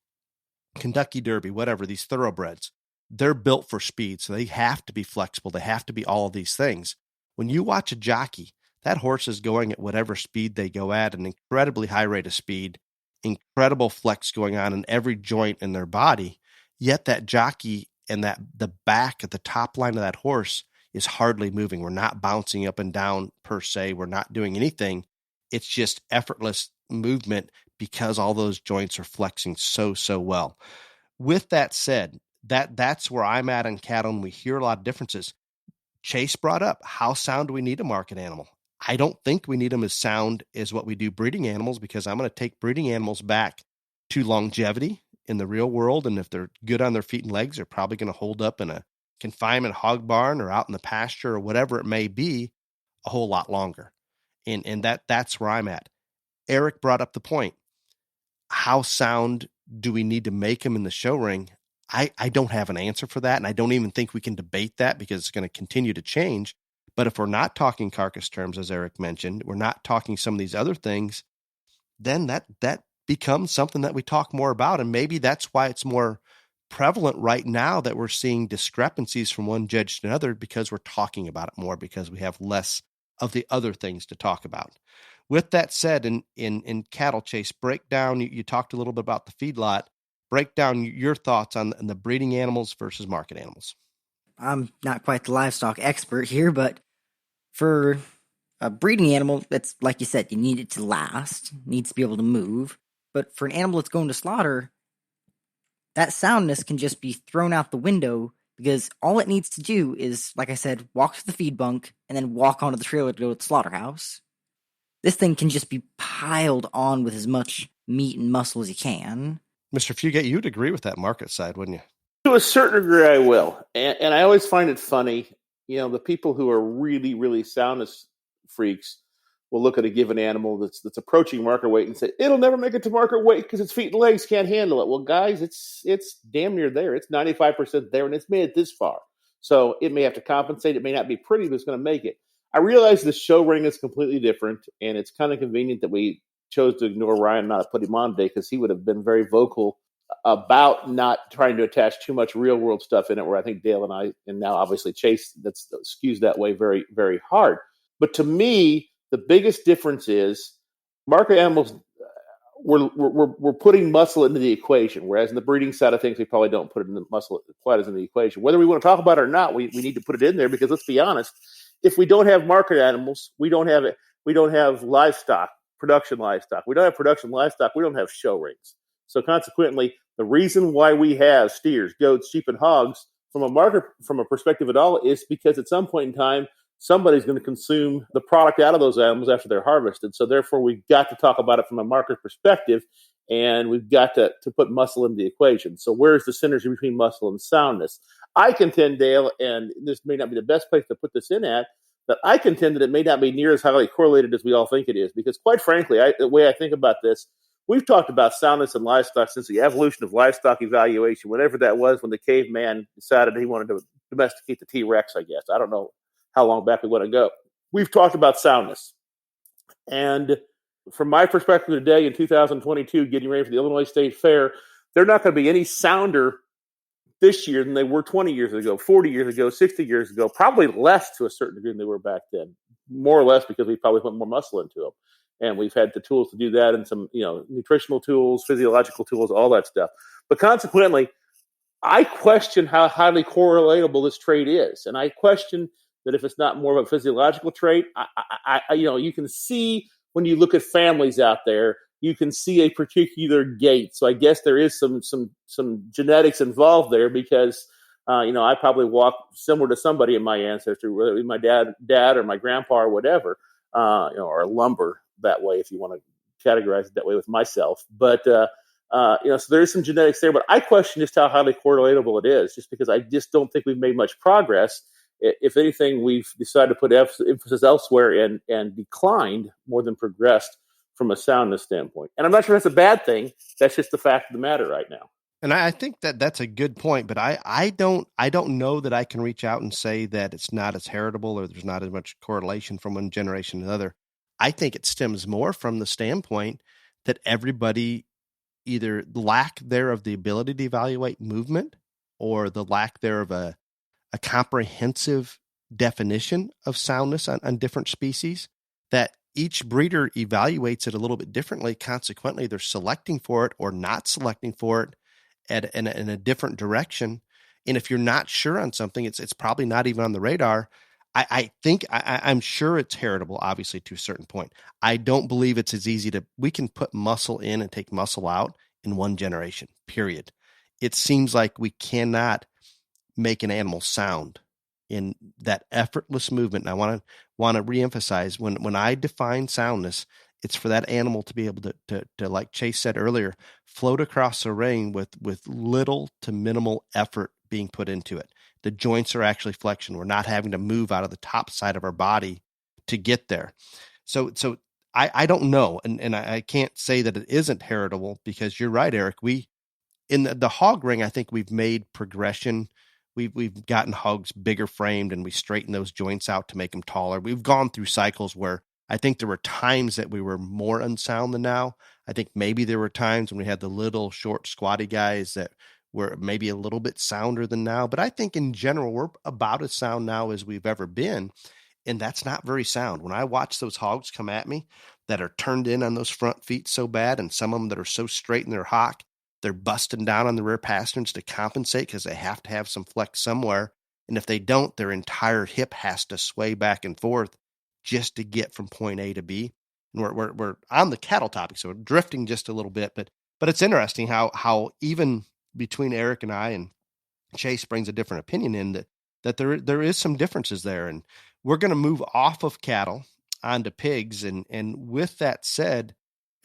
Kentucky Derby, whatever, these thoroughbreds. They're built for speed, so they have to be flexible. They have to be all of these things. When you watch a jockey, that horse is going at whatever speed they go at, an incredibly high rate of speed, incredible flex going on in every joint in their body, yet that jockey and that the back at the top line of that horse is hardly moving. We're not bouncing up and down per se. We're not doing anything. It's just effortless movement because all those joints are flexing so well. With that said, that's where I'm at in cattle, and we hear a lot of differences. Chase brought up, how sound do we need a market animal? I don't think we need them as sound as what we do breeding animals, because I'm going to take breeding animals back to longevity in the real world. And if they're good on their feet and legs, they're probably going to hold up in a confinement hog barn or out in the pasture or whatever it may be a whole lot longer. And that's where I'm at. Eric brought up the point. How sound do we need to make them in the show ring? I don't have an answer for that, and I don't even think we can debate that because it's going to continue to change. But if we're not talking carcass terms, as Eric mentioned, we're not talking some of these other things, then that becomes something that we talk more about. And maybe that's why it's more prevalent right now that we're seeing discrepancies from one judge to another, because we're talking about it more, because we have less of the other things to talk about. With that said, in cattle, Chase, break down, you talked a little bit about the feedlot. Break down your thoughts on the breeding animals versus market animals. I'm not quite the livestock expert here, but for a breeding animal, that's like you said, you need it to last, needs to be able to move. But for an animal that's going to slaughter, that soundness can just be thrown out the window, because all it needs to do is, like I said, walk to the feed bunk and then walk onto the trailer to go to the slaughterhouse. This thing can just be piled on with as much meat and muscle as you can. Mr. Fugate, you'd agree with that market side, wouldn't you? To a certain degree, I will. And I always find it funny, the people who are really, really soundness freaks will look at a given animal that's approaching market weight and say, it'll never make it to market weight because its feet and legs can't handle it. Well, guys, it's damn near there. It's 95% there, and it's made it this far. So it may have to compensate. It may not be pretty, but it's going to make it. I realize the show ring is completely different, and it's kind of convenient that we chose to ignore Ryan, not to put him on today, because he would have been very vocal about not trying to attach too much real world stuff in it, where I think Dale and I, and now obviously Chase, that skews that way very, very hard. But to me, the biggest difference is market animals, we're putting muscle into the equation, whereas in the breeding side of things, we probably don't put it in the muscle quite as in the equation. Whether we want to talk about it or not, we need to put it in there, because let's be honest, if we don't have market animals, we don't have livestock, production livestock. We don't have production livestock, we don't have show rings. So consequently, the reason why we have steers, goats, sheep, and hogs from a perspective at all is because at some point in time, somebody's going to consume the product out of those animals after they're harvested. So therefore, we've got to talk about it from a market perspective, and we've got to put muscle in the equation. So where's the synergy between muscle and soundness? I contend, Dale, and this may not be the best place to put this in at, that I contend that it may not be near as highly correlated as we all think it is. Because quite frankly, the way I think about this, we've talked about soundness in livestock since the evolution of livestock evaluation, whatever that was, when the caveman decided he wanted to domesticate the T-Rex, I guess. I don't know how long back we want to go. We've talked about soundness. And from my perspective today in 2022, getting ready for the Illinois State Fair, they're not going to be any sounder this year than they were 20 years ago, 40 years ago, 60 years ago, probably less to a certain degree than they were back then, more or less because we probably put more muscle into them. And we've had the tools to do that, and some, nutritional tools, physiological tools, all that stuff. But consequently, I question how highly correlatable this trait is. And I question that if it's not more of a physiological trait, you can see when you look at families out there, you can see a particular gait. So I guess there is some genetics involved there, because I probably walk similar to somebody in my ancestry, whether it be my dad or my grandpa or whatever, or lumber that way, if you want to categorize it that way with myself. But so there is some genetics there. But I question just how highly correlatable it is, just because I just don't think we've made much progress. If anything, we've decided to put emphasis elsewhere and declined more than progressed from a soundness standpoint. And I'm not sure that's a bad thing. That's just the fact of the matter right now. And I think that that's a good point, but I don't know that I can reach out and say that it's not as heritable or there's not as much correlation from one generation to another. I think it stems more from the standpoint that everybody either lack there of the ability to evaluate movement, or the lack there of a comprehensive definition of soundness on different species, that each breeder evaluates it a little bit differently. Consequently, they're selecting for it or not selecting for it in a different direction. And if you're not sure on something, it's probably not even on the radar. I'm sure it's heritable, obviously, to a certain point. I don't believe it's as easy we can put muscle in and take muscle out in one generation, period. It seems like we cannot make an animal sound in that effortless movement. And I want to reemphasize when I define soundness, it's for that animal to be able to like Chase said earlier, float across the ring with little to minimal effort being put into it. The joints are actually flexion. We're not having to move out of the top side of our body to get there. So I don't know. And I can't say that it isn't heritable, because you're right, Eric. In the hog ring, I think we've made progression. We've gotten hogs bigger framed, and we straighten those joints out to make them taller. We've gone through cycles where I think there were times that we were more unsound than now. I think maybe there were times when we had the little short squatty guys that were maybe a little bit sounder than now. But I think in general, we're about as sound now as we've ever been. And that's not very sound. When I watch those hogs come at me that are turned in on those front feet so bad, and some of them that are so straight in their hock, they're busting down on the rear pasterns to compensate because they have to have some flex somewhere. And if they don't, their entire hip has to sway back and forth just to get from point A to B. And we're on the cattle topic, so we're drifting just a little bit, but it's interesting how even between Eric and I, and Chase brings a different opinion in that there is some differences there. And we're going to move off of cattle onto pigs. And with that said,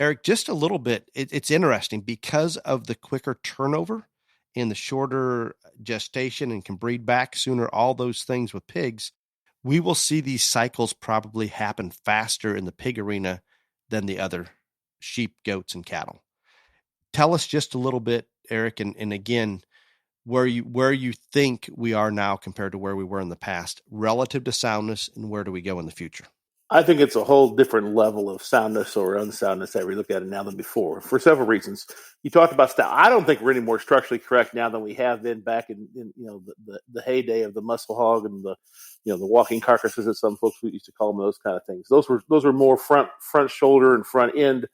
Eric, just a little bit, it's interesting because of the quicker turnover and the shorter gestation and can breed back sooner, all those things with pigs, we will see these cycles probably happen faster in the pig arena than the other sheep, goats, and cattle. Tell us just a little bit, Eric, and again, where you think we are now compared to where we were in the past relative to soundness, and where do we go in the future? I think it's a whole different level of soundness or unsoundness that we look at it now than before, for several reasons. You talked about style. I don't think we're any more structurally correct now than we have been back in the heyday of the muscle hog and the walking carcasses, as some folks used to call them, those kind of things. Those were more front shoulder and front end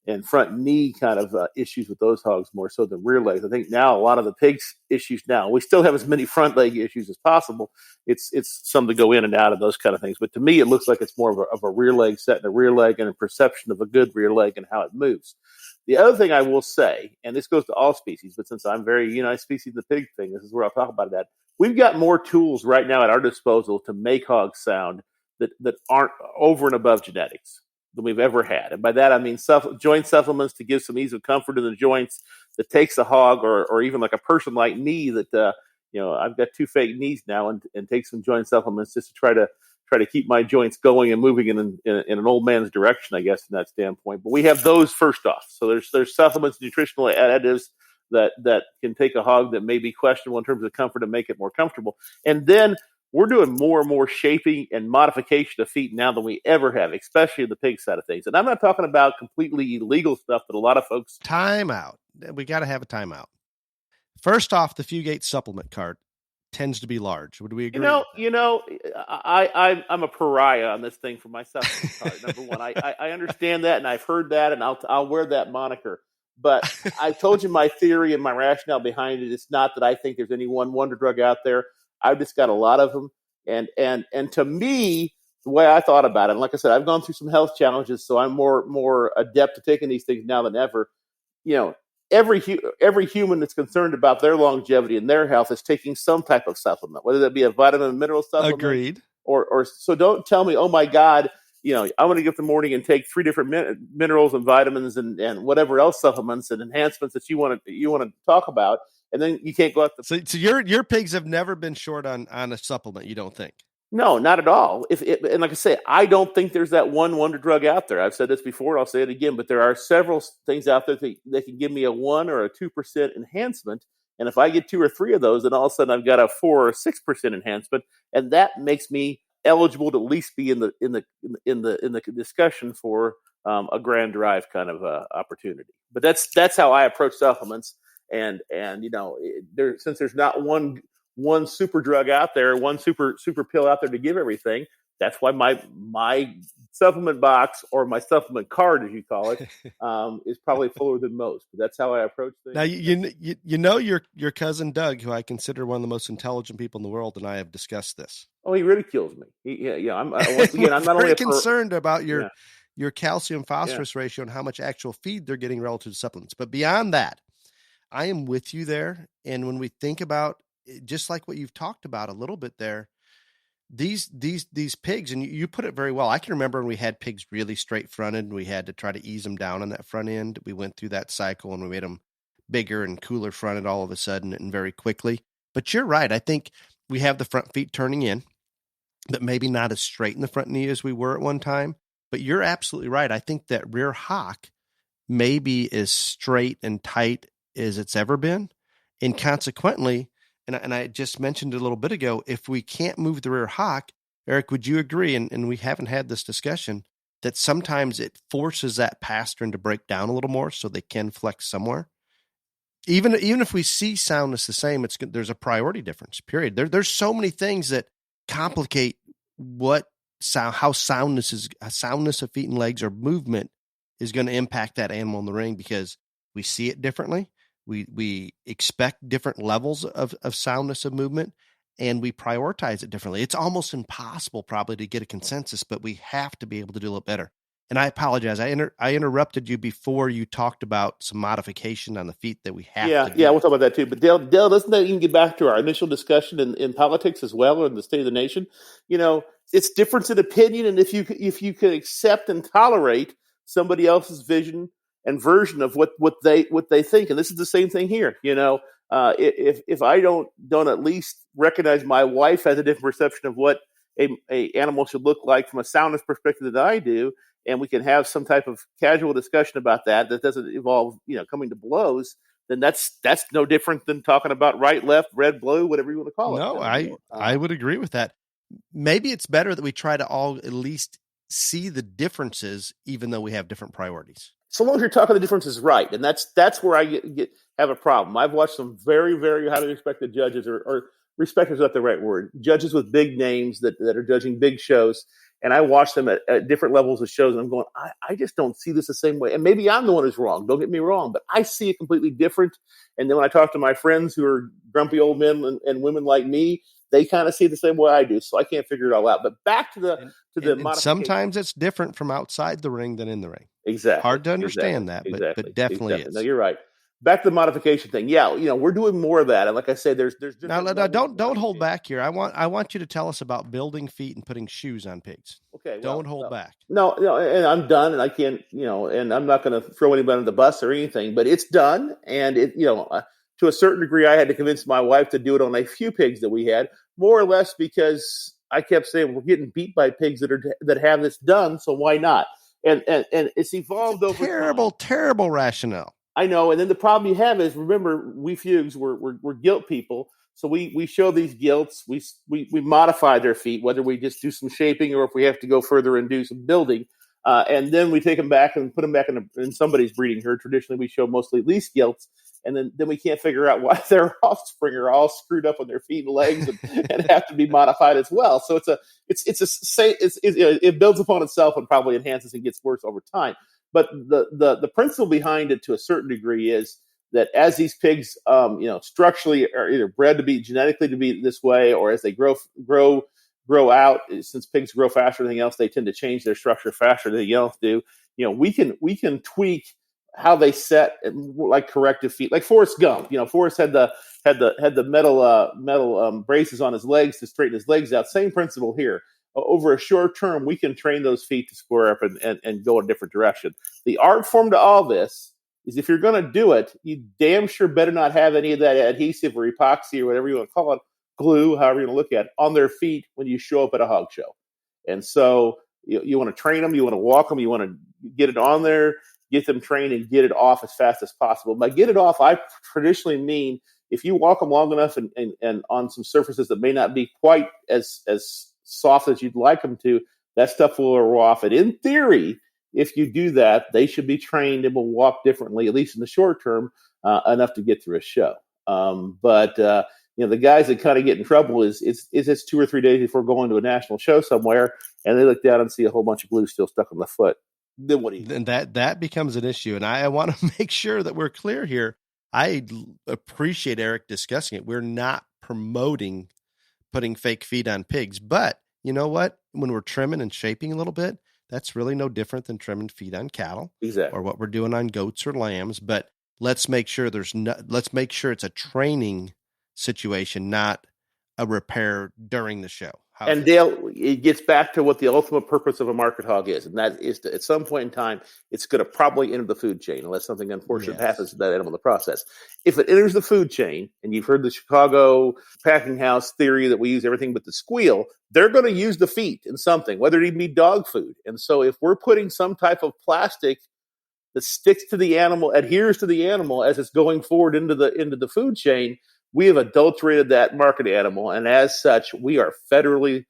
and front knee kind of issues with those hogs more so than rear legs. I think now a lot of the pigs issues now, we still have as many front leg issues as possible. It's some to go in and out of those kind of things. But to me, it looks like it's more of a rear leg set and a rear leg and a perception of a good rear leg and how it moves. The other thing I will say, and this goes to all species, but since I'm very United Species the pig thing, this is where I'll talk about that. We've got more tools right now at our disposal to make hogs sound that aren't over and above genetics than we've ever had. And by that, I mean joint supplements to give some ease of comfort in the joints that takes a hog or even like a person like me that, I've got 2 fake knees now and take some joint supplements just to try to keep my joints going and moving in an old man's direction, I guess, from that standpoint. But we have those first off. So there's supplements, nutritional additives that can take a hog that may be questionable in terms of comfort and make it more comfortable. And then we're doing more and more shaping and modification of feet now than we ever have, especially in the pig side of things. And I'm not talking about completely illegal stuff that a lot of folks... Time out. We got to have a timeout. First off, the Fugate supplement cart tends to be large. Would we agree? I'm a pariah on this thing for my supplement cart. Number one, I understand that, and I've heard that, and I'll wear that moniker. But I told you my theory and my rationale behind it. It's not that I think there's any one wonder drug out there. I've just got a lot of them. And to me, the way I thought about it, and like I said, I've gone through some health challenges, so I'm more adept to taking these things now than ever. Every human that's concerned about their longevity and their health is taking some type of supplement, whether that be a vitamin and mineral supplement. Agreed. Or so don't tell me, oh my God, I'm going to get up in the morning and take 3 different minerals and vitamins and whatever else supplements and enhancements that you want to talk about. And then you can't go out. So your pigs have never been short on a supplement, you don't think? No, not at all. And like I say, I don't think there's that one wonder drug out there. I've said this before, I'll say it again, but there are several things out there that can give me a 1 or a 2% enhancement. And if I get 2 or 3 of those, then all of a sudden I've got a 4 or 6% enhancement, and that makes me eligible to at least be in the discussion for a grand drive kind of opportunity. But that's how I approach supplements. And since there's not one super drug out there, one super pill out there to give everything, that's why my supplement box, or my supplement card, as you call it, is probably fuller than most. But that's how I approach things. Now, you know your cousin Doug, who I consider one of the most intelligent people in the world, and I have discussed this. Oh, he ridicules me. Once again, I'm not very only concerned about your calcium phosphorus ratio and how much actual feed they're getting relative to supplements. But beyond that, I am with you there. And when we think about just like what you've talked about a little bit there, these pigs, and you put it very well. I can remember when we had pigs really straight fronted and we had to try to ease them down on that front end. We went through that cycle and we made them bigger and cooler fronted all of a sudden and very quickly. But you're right. I think we have the front feet turning in, but maybe not as straight in the front knee as we were at one time. But you're absolutely right. I think that rear hock may be as straight and tight as it's ever been. And consequently, and I just mentioned it a little bit ago, if we can't move the rear hock, Eric, would you agree, and we haven't had this discussion, that sometimes it forces that pastern to break down a little more so they can flex somewhere? Even if we see soundness the same, there's a priority difference, period. There's so many things that complicate how soundness of feet and legs or movement is going to impact that animal in the ring, because we see it differently. We expect different levels of soundness of movement, and we prioritize it differently. It's almost impossible probably to get a consensus, but we have to be able to do a little better. And I apologize. I interrupted you before you talked about some modification on the feet that we have to do. Yeah, we'll talk about that too. But Dale, doesn't that even get back to our initial discussion in politics as well, or in the state of the nation? It's difference in opinion, and if you can accept and tolerate somebody else's vision and version of what they think, and this is the same thing here. If I don't at least recognize my wife has a different perception of what a animal should look like from a soundness perspective than I do, and we can have some type of casual discussion about that doesn't involve coming to blows, then that's no different than talking about right, left, red, blue, whatever you want to call it. No, I would agree with that. Maybe it's better that we try to all at least see the differences, even though we have different priorities. So long as you're talking the differences right, and that's where I have a problem. I've watched some very, very highly respected judges, or respect is not the right word, judges with big names that are judging big shows, and I watch them at different levels of shows, and I'm going, I just don't see this the same way. And maybe I'm the one who's wrong. Don't get me wrong, but I see it completely different. And then when I talk to my friends who are grumpy old men and women like me, they kind of see it the same way I do. So I can't figure it all out. But back to the modification. Sometimes it's different from outside the ring than in the ring. Exactly. Hard to understand that, but definitely is. No, you're right. Back to the modification thing. Yeah, we're doing more of that. And like I said, there's now don't hold back here. I want you to tell us about building feet and putting shoes on pigs. Okay. Don't hold back. No, and I'm done, and I can't, and I'm not going to throw anybody under the bus or anything, but it's done. And it, to a certain degree, I had to convince my wife to do it on a few pigs that we had, more or less because I kept saying we're getting beat by pigs that have this done, so why not? And it's evolved over time. Terrible rationale. I know. And then the problem you have is, remember, we Fugues, we're guilt people. So we show these gilts, we modify their feet, whether we just do some shaping or if we have to go further and do some building. And then we take them back and put them back in somebody's breeding herd. Traditionally, we show mostly least gilts. And then we can't figure out why their offspring are all screwed up on their feet and legs and have to be modified as well. So it builds upon itself and probably enhances and gets worse over time. But the principle behind it, to a certain degree, is that as these pigs, structurally are either bred to be genetically to be this way, or as they grow out, since pigs grow faster than anything else, they tend to change their structure faster than anything else do. We can tweak how they set, like corrective feet, like Forrest Gump. Forrest had the metal braces on his legs to straighten his legs out. Same principle here. Over a short term, we can train those feet to square up and go a different direction. The art form to all this is, if you're going to do it, you damn sure better not have any of that adhesive or epoxy or whatever you want to call it, glue, however you want to look at it, on their feet when you show up at a hog show. And so you want to train them, you want to walk them, you want to get it on there, get them trained, and get it off as fast as possible. By get it off, I traditionally mean if you walk them long enough and on some surfaces that may not be quite as soft as you'd like them to, that stuff will wear off. And in theory, if you do that, they should be trained and will walk differently, at least in the short term, enough to get through a show. But The guys that kind of get in trouble is it's 2 or 3 days before going to a national show somewhere, and they look down and see a whole bunch of glue still stuck on the foot. Then what do you do? Then that becomes an issue. And I want to make sure that we're clear here. I appreciate Eric discussing it. We're not promoting putting fake feet on pigs, but you know what? When we're trimming and shaping a little bit, that's really no different than trimming feet on cattle, Exactly, or what we're doing on goats or lambs. But let's make sure let's make sure it's a training situation, not a repair during the show. And Dale, it gets back to what the ultimate purpose of a market hog is, and that is to, at some point in time, it's going to probably enter the food chain, unless something unfortunate happens to that animal in the process. If it enters the food chain, and you've heard the Chicago packing house theory that we use everything but the squeal, they're going to use the feet in something, whether it even be dog food. And so if we're putting some type of plastic that sticks to the animal, adheres to the animal as it's going forward into the food chain, we have adulterated that market animal, and as such, we are federally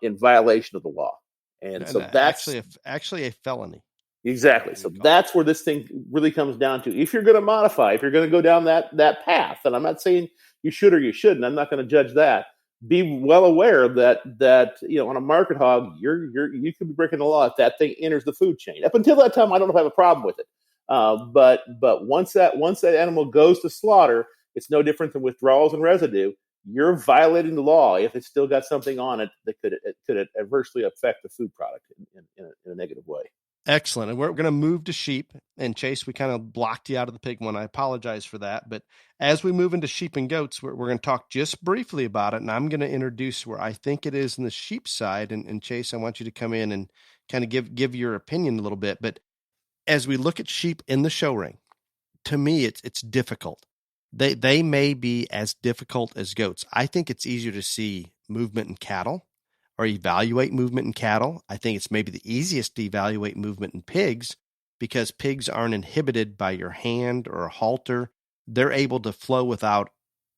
in violation of the law. And so that's actually a felony. Exactly. So that's where this thing really comes down to. If you're going to modify, if you're going to go down that path, and I'm not saying you should or you shouldn't, I'm not going to judge that. Be well aware that on a market hog, you could be breaking the law if that thing enters the food chain. Up until that time, I don't know if I have a problem with it. But once that animal goes to slaughter, it's no different than withdrawals and residue. You're violating the law if it's still got something on it that could adversely affect the food product in a negative way. Excellent. And we're going to move to sheep. And Chase, we kind of blocked you out of the pig one. I apologize for that. But as we move into sheep and goats, we're going to talk just briefly about it. And I'm going to introduce where I think it is in the sheep side. And Chase, I want you to come in and kind of give your opinion a little bit. But as we look at sheep in the show ring, to me, it's difficult. They may be as difficult as goats. I think it's easier to see movement in cattle or evaluate movement in cattle. I think it's maybe the easiest to evaluate movement in pigs because pigs aren't inhibited by your hand or a halter. They're able to flow without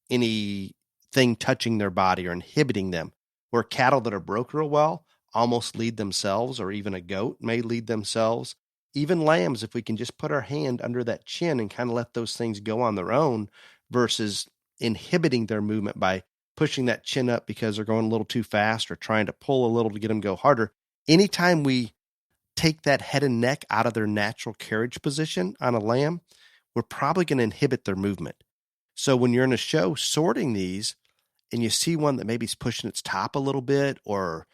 anything touching their body or inhibiting them. Where cattle that are broke real well almost lead themselves, or even a goat may lead themselves. Even lambs, if we can just put our hand under that chin and kind of let those things go on their own versus inhibiting their movement by pushing that chin up because they're going a little too fast or trying to pull a little to get them to go harder. Anytime we take that head and neck out of their natural carriage position on a lamb, we're probably going to inhibit their movement. So when you're in a show sorting these and you see one that maybe is pushing its top a little bit or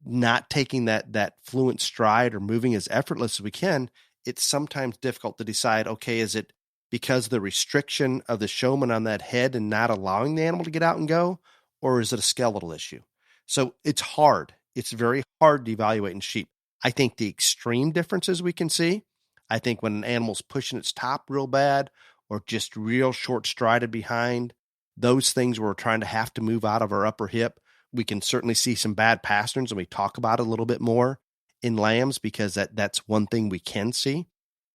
not taking that fluent stride or moving as effortless as we can, it's sometimes difficult to decide, okay, is it because of the restriction of the showman on that head and not allowing the animal to get out and go, or is it a skeletal issue? So it's hard. It's very hard to evaluate in sheep. I think the extreme differences we can see, I think when an animal's pushing its top real bad or just real short strided behind, those things where we're trying to have to move out of our upper hip, we can certainly see some bad pasterns, and we talk about it a little bit more in lambs because that's one thing we can see.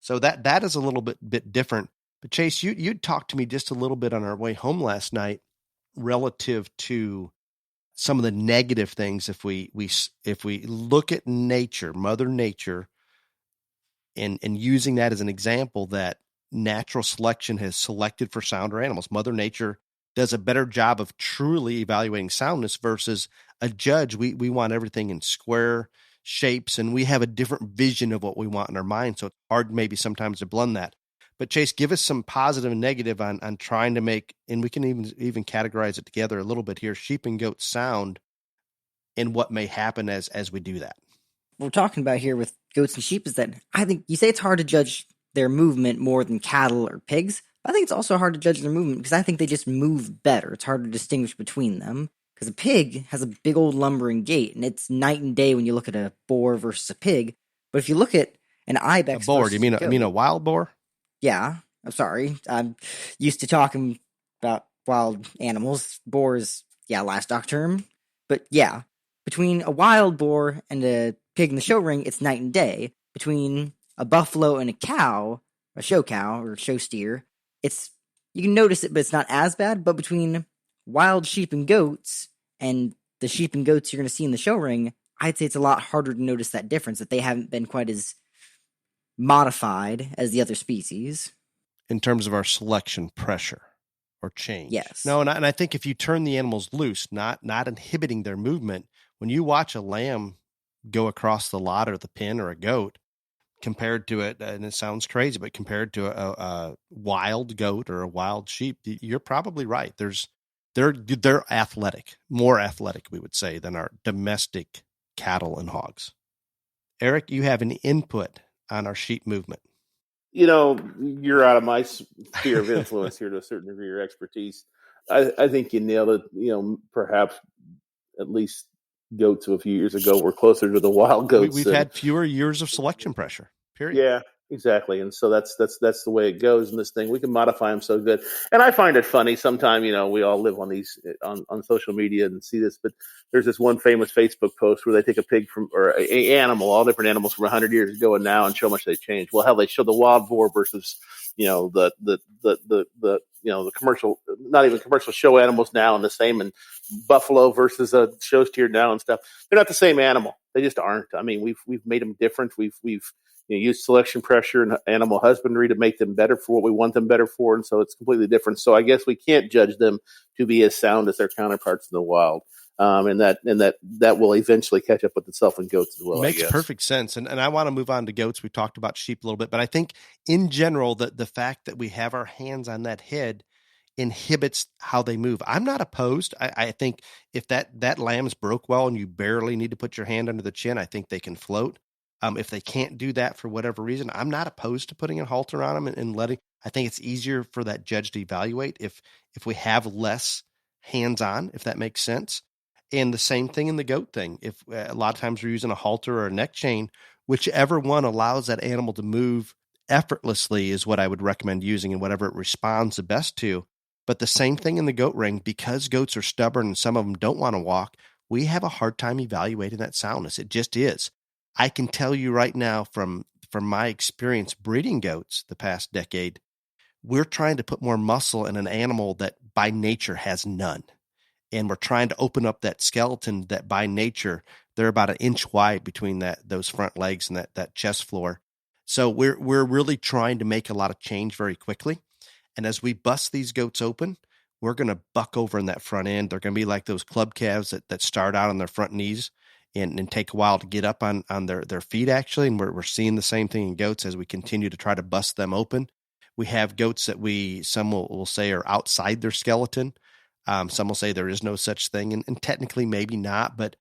So that is a little bit different. But Chase, you talked to me just a little bit on our way home last night relative to some of the negative things if we look at nature, Mother Nature, and using that as an example that natural selection has selected for sounder animals. Mother Nature does a better job of truly evaluating soundness versus a judge. We want everything in square shapes, and we have a different vision of what we want in our mind. So it's hard maybe sometimes to blend that. But Chase, give us some positive and negative on trying to make, and we can even categorize it together a little bit here, sheep and goat sound and what may happen as we do that. What we're talking about here with goats and sheep is that I think you say it's hard to judge their movement more than cattle or pigs. I think it's also hard to judge their movement because I think they just move better. It's hard to distinguish between them because a pig has a big old lumbering gait, and it's night and day when you look at a boar versus a pig. But if you look at an ibex, a boar, do you mean a wild boar? Yeah, I'm sorry. I'm used to talking about wild animals. Boars, livestock term. But yeah, between a wild boar and a pig in the show ring, it's night and day. Between a buffalo and a cow, a show cow or show steer, you can notice it, but it's not as bad. But between wild sheep and goats and the sheep and goats you're going to see in the show ring, I'd say it's a lot harder to notice that difference, that they haven't been quite as modified as the other species. In terms of our selection pressure. or change. Yes. No, and I think if you turn the animals loose, not inhibiting their movement, when you watch a lamb go across the lot or the pen or a goat, compared to it, and it sounds crazy, but compared to a wild goat or a wild sheep, you're probably right. They're athletic, more athletic, we would say, than our domestic cattle and hogs. Eric, you have an input on our sheep movement. You're out of my sphere of influence here to a certain degree, your expertise. I think you nailed it. Perhaps at least goats a few years ago were closer to the wild goats. We've had fewer years of selection pressure, period. Yeah, exactly. And so that's the way it goes in this thing. We can modify them so good. And I find it funny sometimes, we all live on these on social media and see this, but there's this one famous Facebook post where they take a pig or a animal, all different animals from 100 years ago and now, and show how much they changed. Well, how they show the wild boar versus, the commercial, not even commercial show animals now, and the same, and buffalo versus a show steer now and stuff. They're not the same animal. They just aren't. I mean, we've made them different. We've use selection pressure and animal husbandry to make them better for what we want them better for, and so it's completely different. So I guess we can't judge them to be as sound as their counterparts in the wild, and that will eventually catch up with itself in goats as well. Makes perfect sense, and I want to move on to goats. We talked about sheep a little bit, but I think in general the fact that we have our hands on that head inhibits how they move. I'm not opposed. I think if that lamb's broke well and you barely need to put your hand under the chin, I think they can float. If they can't do that for whatever reason, I'm not opposed to putting a halter on them and letting. I think it's easier for that judge to evaluate if we have less hands-on, if that makes sense. And the same thing in the goat thing. If a lot of times we're using a halter or a neck chain, whichever one allows that animal to move effortlessly is what I would recommend using, and whatever it responds the best to. But the same thing in the goat ring, because goats are stubborn and some of them don't want to walk, we have a hard time evaluating that soundness. It just is. I can tell you right now from my experience breeding goats the past decade, we're trying to put more muscle in an animal that by nature has none. And we're trying to open up that skeleton that by nature, they're about 1 inch wide between those front legs and that chest floor. So we're really trying to make a lot of change very quickly. And as we bust these goats open, we're going to buck over in that front end. They're going to be like those club calves that start out on their front knees and take a while to get up on their feet, actually. And we're seeing the same thing in goats as we continue to try to bust them open. We have goats that some will say are outside their skeleton. Some will say there is no such thing, and technically maybe not, but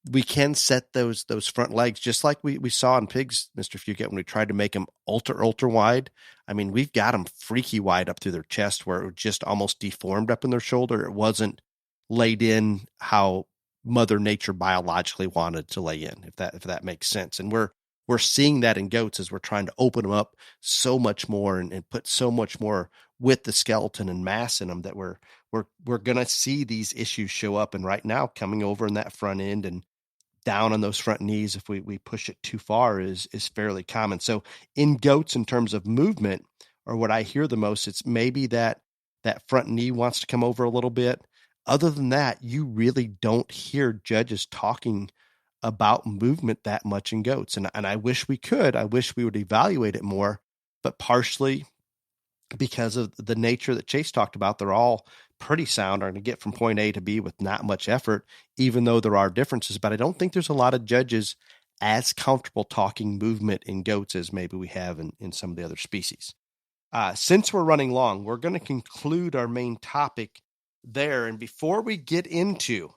we can set those front legs just like we saw in pigs, Mr. Fugate, when we tried to make them ultra wide. I mean, we've got them freaky wide up through their chest where it was just almost deformed up in their shoulder. It wasn't laid in how Mother Nature biologically wanted to lay in, if that makes sense. And we're seeing that in goats as we're trying to open them up so much more and put so much more with the skeleton and mass in them that we're going to see these issues show up. And right now, coming over in that front end and down on those front knees, if we push it too far, is fairly common. So in goats, in terms of movement, or what I hear the most, it's maybe that front knee wants to come over a little bit. Other than that, you really don't hear judges talking about movement that much in goats. And I wish we could. I wish we would evaluate it more, but partially because of the nature that Chase talked about, they're all pretty sound, are going to get from point A to B with not much effort, even though there are differences. But I don't think there's a lot of judges as comfortable talking movement in goats as maybe we have in some of the other species. Since we're running long, we're going to conclude our main topic there. And before we get into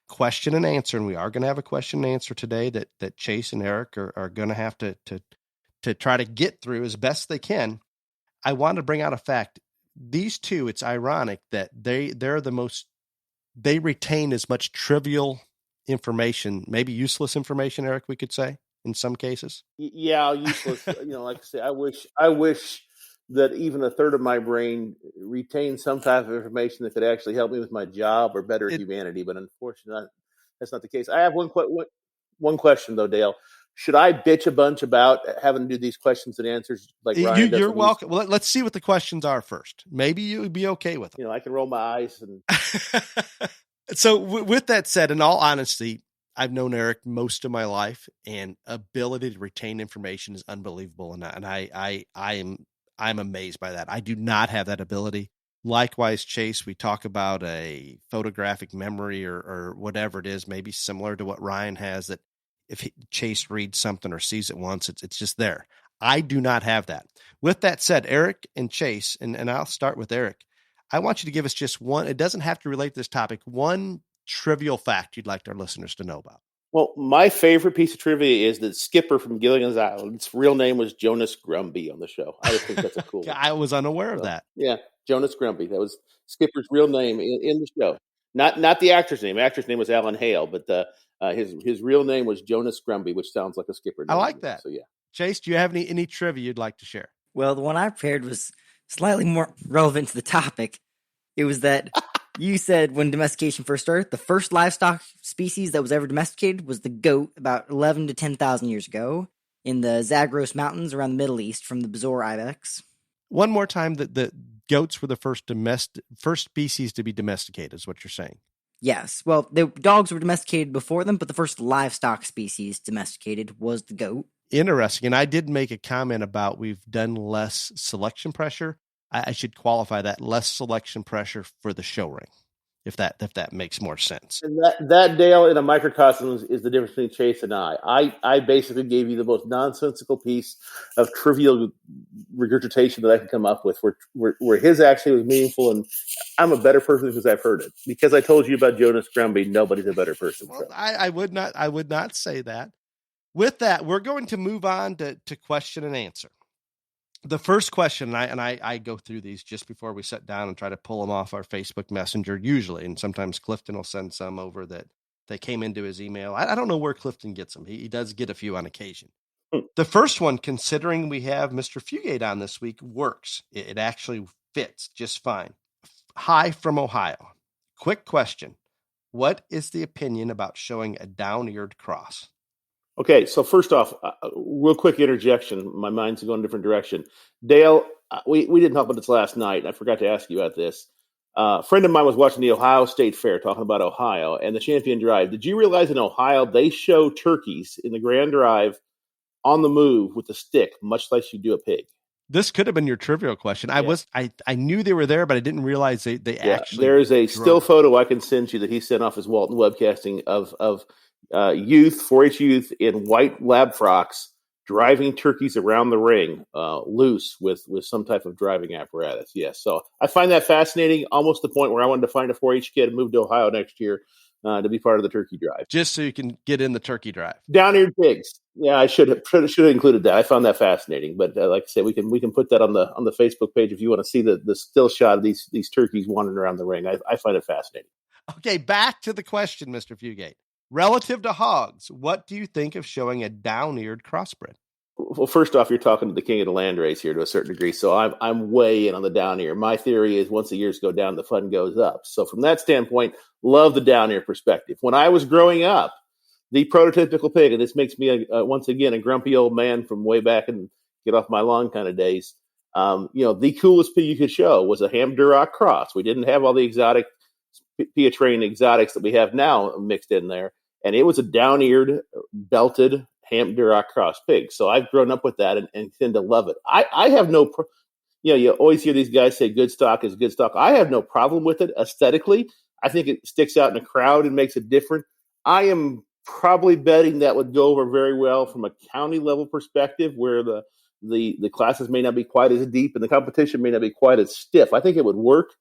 question and answer, and we are going to have a question and answer today that Chase and Eric are going to have to try to get through as best they can, I want to bring out a fact. These two, it's ironic that they retain as much trivial information, maybe useless information, Eric, we could say in some cases. Yeah, useless. Like I say, I wish that even a third of my brain retained some type of information that could actually help me with my job or better humanity. But unfortunately, that's not the case. I have one question though, Dale. Should I bitch a bunch about having to do these questions and answers? Like Ryan you're welcome. Well, let's see what the questions are first. Maybe you would be okay with them. I can roll my eyes. And So with that said, in all honesty, I've known Eric most of my life, and ability to retain information is unbelievable. And I'm amazed by that. I do not have that ability. Likewise, Chase, we talk about a photographic memory or whatever it is, maybe similar to what Ryan has, that if Chase reads something or sees it once, it's just there. I do not have that. With that said, Eric and Chase, and I'll start with Eric, I want you to give us just one, it doesn't have to relate to this topic, one trivial fact you'd like our listeners to know about. Well, my favorite piece of trivia is that Skipper from Gilligan's Island's real name was Jonas Grumby on the show. I just think that's a cool one. I was unaware of that. Yeah, Jonas Grumby. That was Skipper's real name in the show. Not the actor's name. Actor's name was Alan Hale, but his real name was Jonas Grumby, which sounds like a skipper name. I like that. So yeah. Chase, do you have any trivia you'd like to share? Well, the one I prepared was slightly more relevant to the topic. It was that you said when domestication first started, the first livestock species that was ever domesticated was the goat about 11 to 10,000 years ago in the Zagros Mountains around the Middle East from the Bezoar ibex. One more time, that the goats were the first species to be domesticated, is what you're saying. Yes. Well, the dogs were domesticated before them, but the first livestock species domesticated was the goat. Interesting. And I did make a comment about we've done less selection pressure. I should qualify that, less selection pressure for the show ring, if that makes more sense. And that Dale, in a microcosm, is the difference between Chase and I basically gave you the most nonsensical piece of trivial regurgitation that I could come up with, where his actually was meaningful, and I'm a better person because I've heard it. Because I told you about Jonas Grumby, nobody's a better person. Well, I would not say that. With that, we're going to move on to question and answer. The first question, and I go through these just before we sit down and try to pull them off our Facebook Messenger usually, and sometimes Clifton will send some over that they came into his email. I don't know where Clifton gets them. He does get a few on occasion. The first one, considering we have Mr. Fugate on this week, works. It actually fits just fine. Hi from Ohio. Quick question. What is the opinion about showing a down-eared cross? Okay, so first off, real quick interjection. My mind's going a different direction. Dale, we didn't talk about this last night. I forgot to ask you about this. A friend of mine was watching the Ohio State Fair, talking about Ohio and the Champion Drive. Did you realize in Ohio they show turkeys in the Grand Drive on the move with a stick, much like you do a pig? This could have been your trivial question. I knew they were there, but I didn't realize they actually. There is a still photo I can send you that he sent off his Walton webcasting of youth, 4-H youth in white lab frocks driving turkeys around the ring, loose with some type of driving apparatus. Yes, so I find that fascinating, almost to the point where I wanted to find a 4-H kid and move to Ohio next year to be part of the turkey drive, just so you can get in the turkey drive. Down-eared pigs. Yeah, I should have included that. I found that fascinating, but like I said, we can put that on the Facebook page if you want to see the still shot of these turkeys wandering around the ring. I find it fascinating. Okay, back to the question, Mr. Fugate. Relative to hogs, what do you think of showing a down-eared crossbred? Well, first off, you're talking to the king of the land race here to a certain degree, so I'm way in on the down ear. My theory is once the years go down, the fun goes up. So from that standpoint, love the down ear perspective. When I was growing up, the prototypical pig, and this makes me once again a grumpy old man from way back and get off my lawn kind of days. The coolest pig you could show was a Ham Duroc cross. We didn't have all the exotic Piatrain exotics that we have now mixed in there, and it was a down-eared, belted Ham Duroc cross pig. So I've grown up with that and tend to love it. I have no, you always hear these guys say good stock is good stock. I have no problem with it aesthetically. I think it sticks out in a crowd and makes it different. I am probably betting that would go over very well from a county level perspective, where the classes may not be quite as deep and the competition may not be quite as stiff. I think it would work.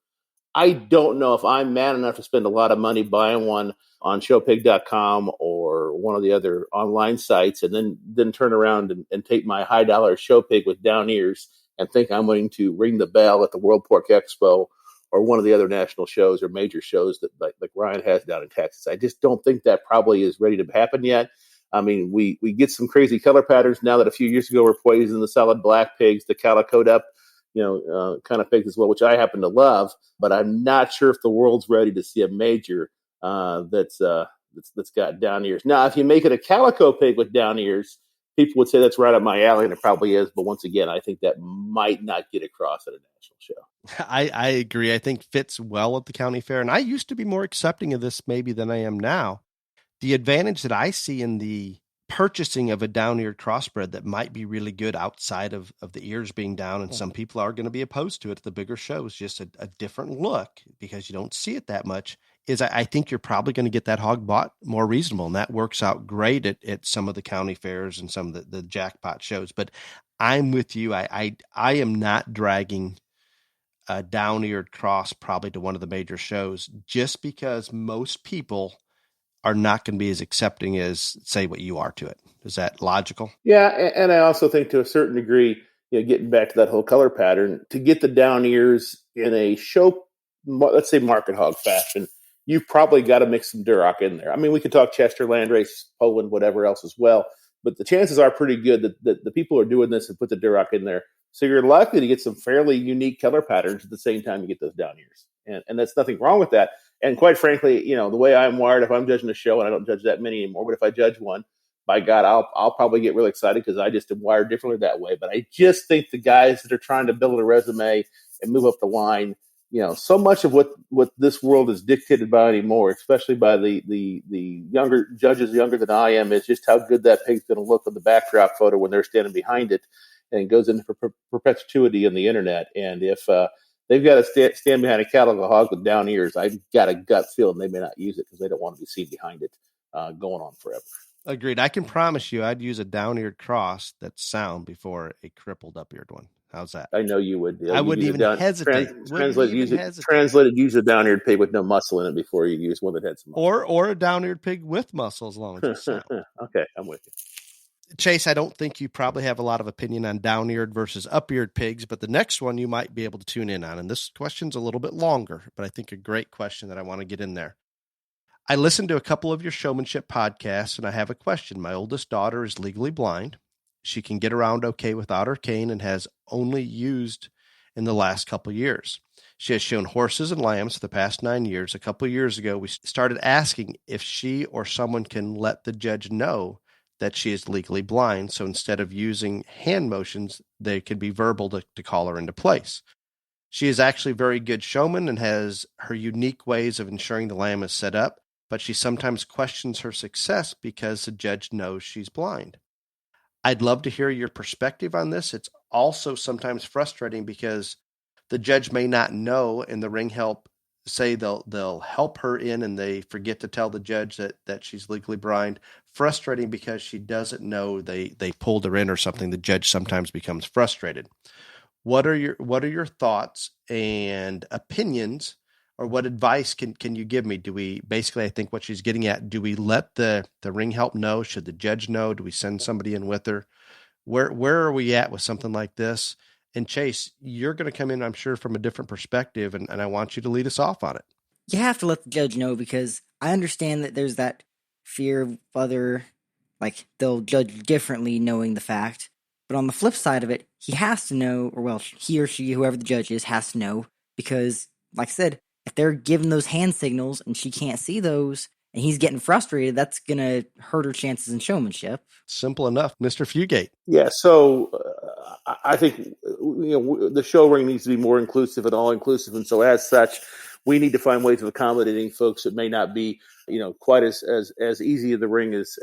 I don't know if I'm mad enough to spend a lot of money buying one on showpig.com or one of the other online sites and then turn around and take my high dollar show pig with down ears and think I'm going to ring the bell at the World Pork Expo or one of the other national shows or major shows that like Ryan has down in Texas. I just don't think that probably is ready to happen yet. I mean, we get some crazy color patterns now that a few years ago were poisoned, the solid black pigs, the calicoed up, kind of pigs as well, which I happen to love, but I'm not sure if the world's ready to see a major that's got down ears. Now, if you make it a calico pig with down ears, people would say that's right up my alley, and it probably is. But once again, I think that might not get across at a national show. I agree. I think fits well at the county fair, and I used to be more accepting of this maybe than I am now. The advantage that I see in the purchasing of a down-eared crossbred that might be really good outside of the ears being down, and some people are going to be opposed to it at the bigger shows, just a different look because you don't see it that much, is I think you're probably going to get that hog bought more reasonable, and that works out great at some of the county fairs and some of the jackpot shows. But I'm with you. I am not dragging a down-eared cross probably to one of the major shows just because most people are not going to be as accepting as, say, what you are to it. Is that logical? Yeah, and I also think to a certain degree, getting back to that whole color pattern, to get the down ears in a show, let's say market hog fashion, you've probably got to mix some Duroc in there. I mean, we could talk Chester, Landrace, Poland, whatever else as well, but the chances are pretty good that the people are doing this and put the Duroc in there. So you're likely to get some fairly unique color patterns at the same time you get those down ears. And that's nothing wrong with that. And quite frankly, the way I'm wired, if I'm judging a show, and I don't judge that many anymore, but if I judge one, by God, I'll probably get really excited because I just am wired differently that way. But I just think the guys that are trying to build a resume and move up the line, so much of what this world is dictated by anymore, especially by the younger judges, younger than I am, is just how good that pig's going to look on the backdrop photo when they're standing behind it, and it goes into perpetuity in the internet. And if they've got to stand behind a cattle hog with down ears, I've got a gut feeling they may not use it because they don't want to be seen behind it going on forever. Agreed. I can promise you I'd use a down-eared cross that's sound before a crippled up-eared one. How's that? I know you would. I wouldn't even hesitate. Translated, use a down-eared pig with no muscle in it before you use one that had some muscle. Or a down-eared pig with muscle as long as it's sound. Okay, I'm with you. Chase, I don't think you probably have a lot of opinion on down-eared versus up-eared pigs, but the next one you might be able to tune in on. And this question's a little bit longer, but I think a great question that I want to get in there. I listened to a couple of your showmanship podcasts, and I have a question. My oldest daughter is legally blind. She can get around okay without her cane and has only used in the last couple of years. She has shown horses and lambs for the past 9 years. A couple of years ago, we started asking if she or someone can let the judge know that she is legally blind. So instead of using hand motions, they can be verbal to call her into place. She is actually a very good showman and has her unique ways of ensuring the lamb is set up, but she sometimes questions her success because the judge knows she's blind. I'd love to hear your perspective on this. It's also sometimes frustrating because the judge may not know, and the ring help say they'll help her in and they forget to tell the judge that she's legally blind. Frustrating because she doesn't know they pulled her in or something. The judge sometimes becomes frustrated. What are your thoughts and opinions, or what advice can you give me? Do we basically, I think what she's getting at, do we let the ring help know? Should the judge know? Do we send somebody in with her? Where are we at with something like this? And Chase, you're going to come in, I'm sure, from a different perspective, and I want you to lead us off on it. You have to let the judge know, because I understand that there's that fear of other, like, they'll judge differently knowing the fact. But on the flip side of it, he has to know, or well, he or she, whoever the judge is, has to know, because, like I said, if they're giving those hand signals and she can't see those, and he's getting frustrated, that's going to hurt her chances in showmanship. Simple enough. Mr. Fugate. Yeah, so I think the show ring needs to be more inclusive and all-inclusive, and so as such, we need to find ways of accommodating folks that may not be, quite as easy in the ring as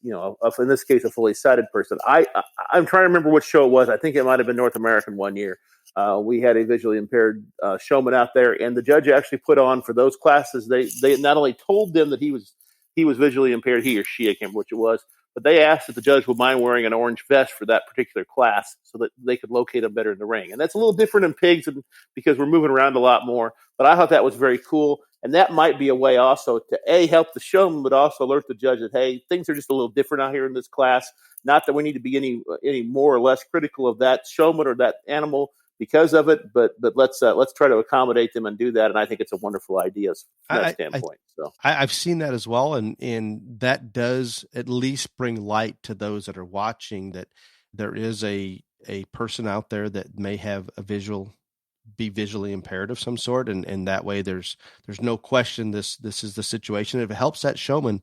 in this case, a fully sighted person. I'm trying to remember which show it was. I think it might have been North American one year. We had a visually impaired showman out there, and the judge actually put on for those classes. They not only told them that he was visually impaired, he or she, I can't remember which it was, but they asked if the judge would mind wearing an orange vest for that particular class so that they could locate him better in the ring. And that's a little different in pigs because we're moving around a lot more. But I thought that was very cool. And that might be a way also to, help the showman, but also alert the judge that, hey, things are just a little different out here in this class. Not that we need to be any more or less critical of that showman or that animal because of it, but let's try to accommodate them and do that. And I think it's a wonderful idea from that standpoint. So I've seen that as well, and that does at least bring light to those that are watching that there is a person out there that may have be visually impaired of some sort, and that way there's no question this is the situation. If it helps that showman,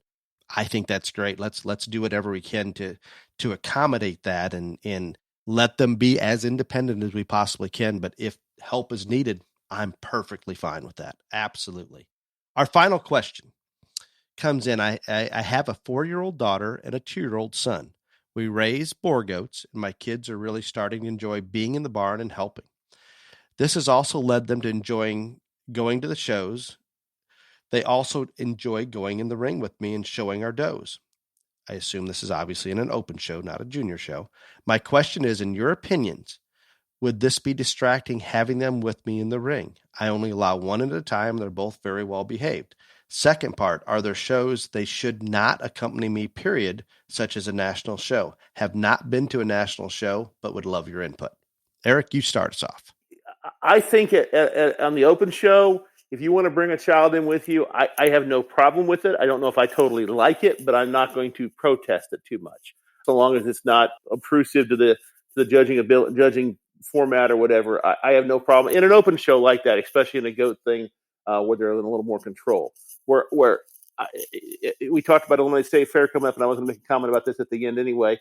I think that's great. Let's do whatever we can to accommodate that and let them be as independent as we possibly can. But if help is needed, I'm perfectly fine with that. Absolutely. Our final question. comes in. I have a 4-year-old daughter and a 2-year-old son. We raise boar goats, and my kids are really starting to enjoy being in the barn and helping. This has also led them to enjoying going to the shows. They also enjoy going in the ring with me and showing our does. I assume this is obviously in an open show, not a junior show. My question is, in your opinions, would this be distracting having them with me in the ring? I only allow one at a time. They're both very well behaved. Second part, are there shows they should not accompany me, period, such as a national show? Have not been to a national show, but would love your input. Eric, you start us off. I think on the open show, if you want to bring a child in with you, I have no problem with it. I don't know if I totally like it, but I'm not going to protest it too much, so long as it's not obtrusive to the judging format or whatever. I have no problem in an open show like that, especially in a goat thing where they're in a little more control. We talked about Illinois State Fair coming up, and I was going to make a comment about this at the end anyway.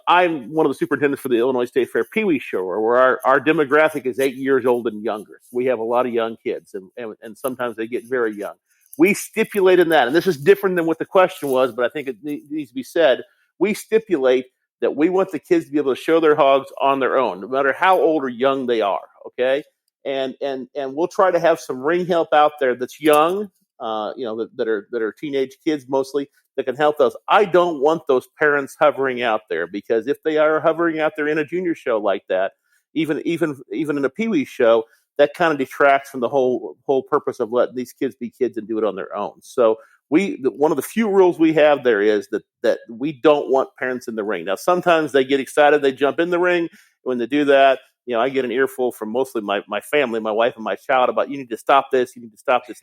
I'm one of the superintendents for the Illinois State Fair Pee Wee Show, where our demographic is 8 years old and younger. So we have a lot of young kids, and sometimes they get very young. We stipulate in that, and this is different than what the question was, but I think it needs to be said. We stipulate that we want the kids to be able to show their hogs on their own, no matter how old or young they are. Okay, and we'll try to have some ring help out there that's young. That are teenage kids mostly, that can help those. I don't want those parents hovering out there, because if they are hovering out there in a junior show like that, even in a Pee Wee show, that kind of detracts from the whole purpose of letting these kids be kids and do it on their own. So one of the few rules we have there is that we don't want parents in the ring. Now, sometimes they get excited, they jump in the ring. When they do that, I get an earful from mostly my family, my wife and my child, about, you need to stop this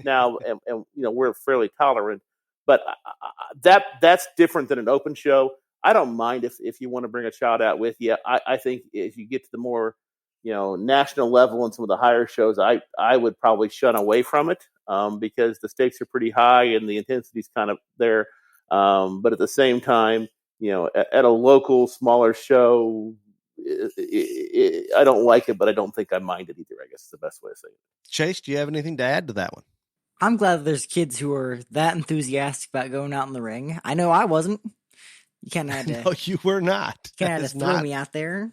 now. And we're fairly tolerant, but that's different than an open show. I don't mind if you want to bring a child out with you. I think if you get to the more, national level and some of the higher shows, I would probably shun away from it, because the stakes are pretty high and the intensity's kind of there. But at the same time, at a local smaller show, I don't like it, but I don't think I mind it either, I guess is the best way to say it. Chase, do you have anything to add to that one? I'm glad that there's kids who are that enthusiastic about going out in the ring. I know I wasn't. You kind of had to. No, you were not. You kind of had to throw me out there.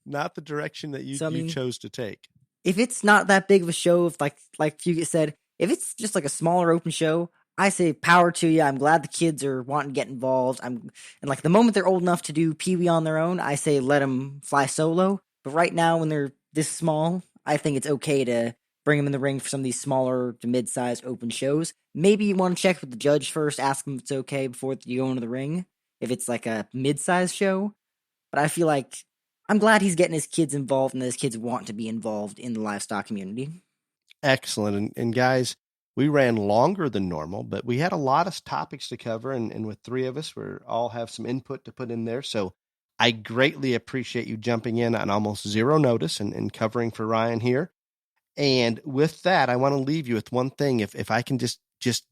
Not the direction that you chose to take. If it's not that big of a show, if like Fugate said, if it's just like a smaller open show, I say power to you. I'm glad the kids are wanting to get involved. And like the moment they're old enough to do Pee Wee on their own, I say let them fly solo. But right now, when they're this small, I think it's okay to bring them in the ring for some of these smaller to mid-sized open shows. Maybe you want to check with the judge first, ask them if it's okay before you go into the ring, if it's like a mid-sized show. But I feel like I'm glad he's getting his kids involved, and his kids want to be involved in the livestock community. Excellent. And guys, we ran longer than normal, but we had a lot of topics to cover, and with three of us, we all have some input to put in there. So I greatly appreciate you jumping in on almost zero notice and covering for Ryan here. And with that, I want to leave you with one thing. If I can just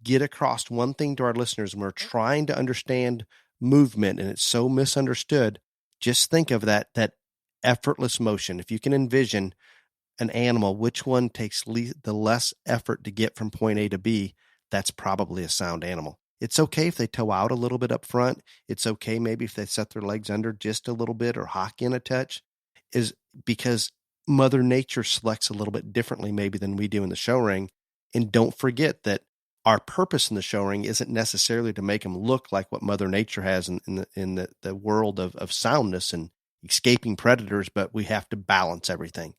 get across one thing to our listeners, and we're trying to understand movement, and it's so misunderstood, just think of that effortless motion. If you can envision an animal, which one takes the less effort to get from point A to B, that's probably a sound animal. It's okay if they toe out a little bit up front. It's okay maybe if they set their legs under just a little bit or hock in a touch, is because Mother Nature selects a little bit differently maybe than we do in the show ring. And don't forget that our purpose in the show ring isn't necessarily to make them look like what Mother Nature has in the world of soundness and escaping predators, but we have to balance everything.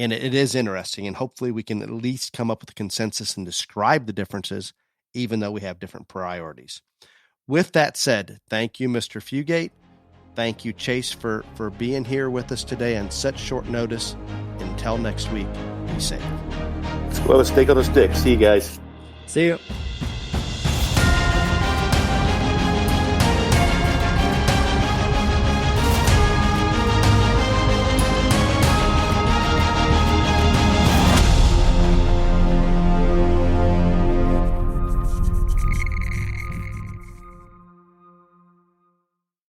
And it is interesting, and hopefully we can at least come up with a consensus and describe the differences, even though we have different priorities. With that said, thank you, Mr. Fugate. Thank you, Chase, for being here with us today on such short notice. Until next week, be safe. Let's go to Steak on the Stick. See you guys. See you.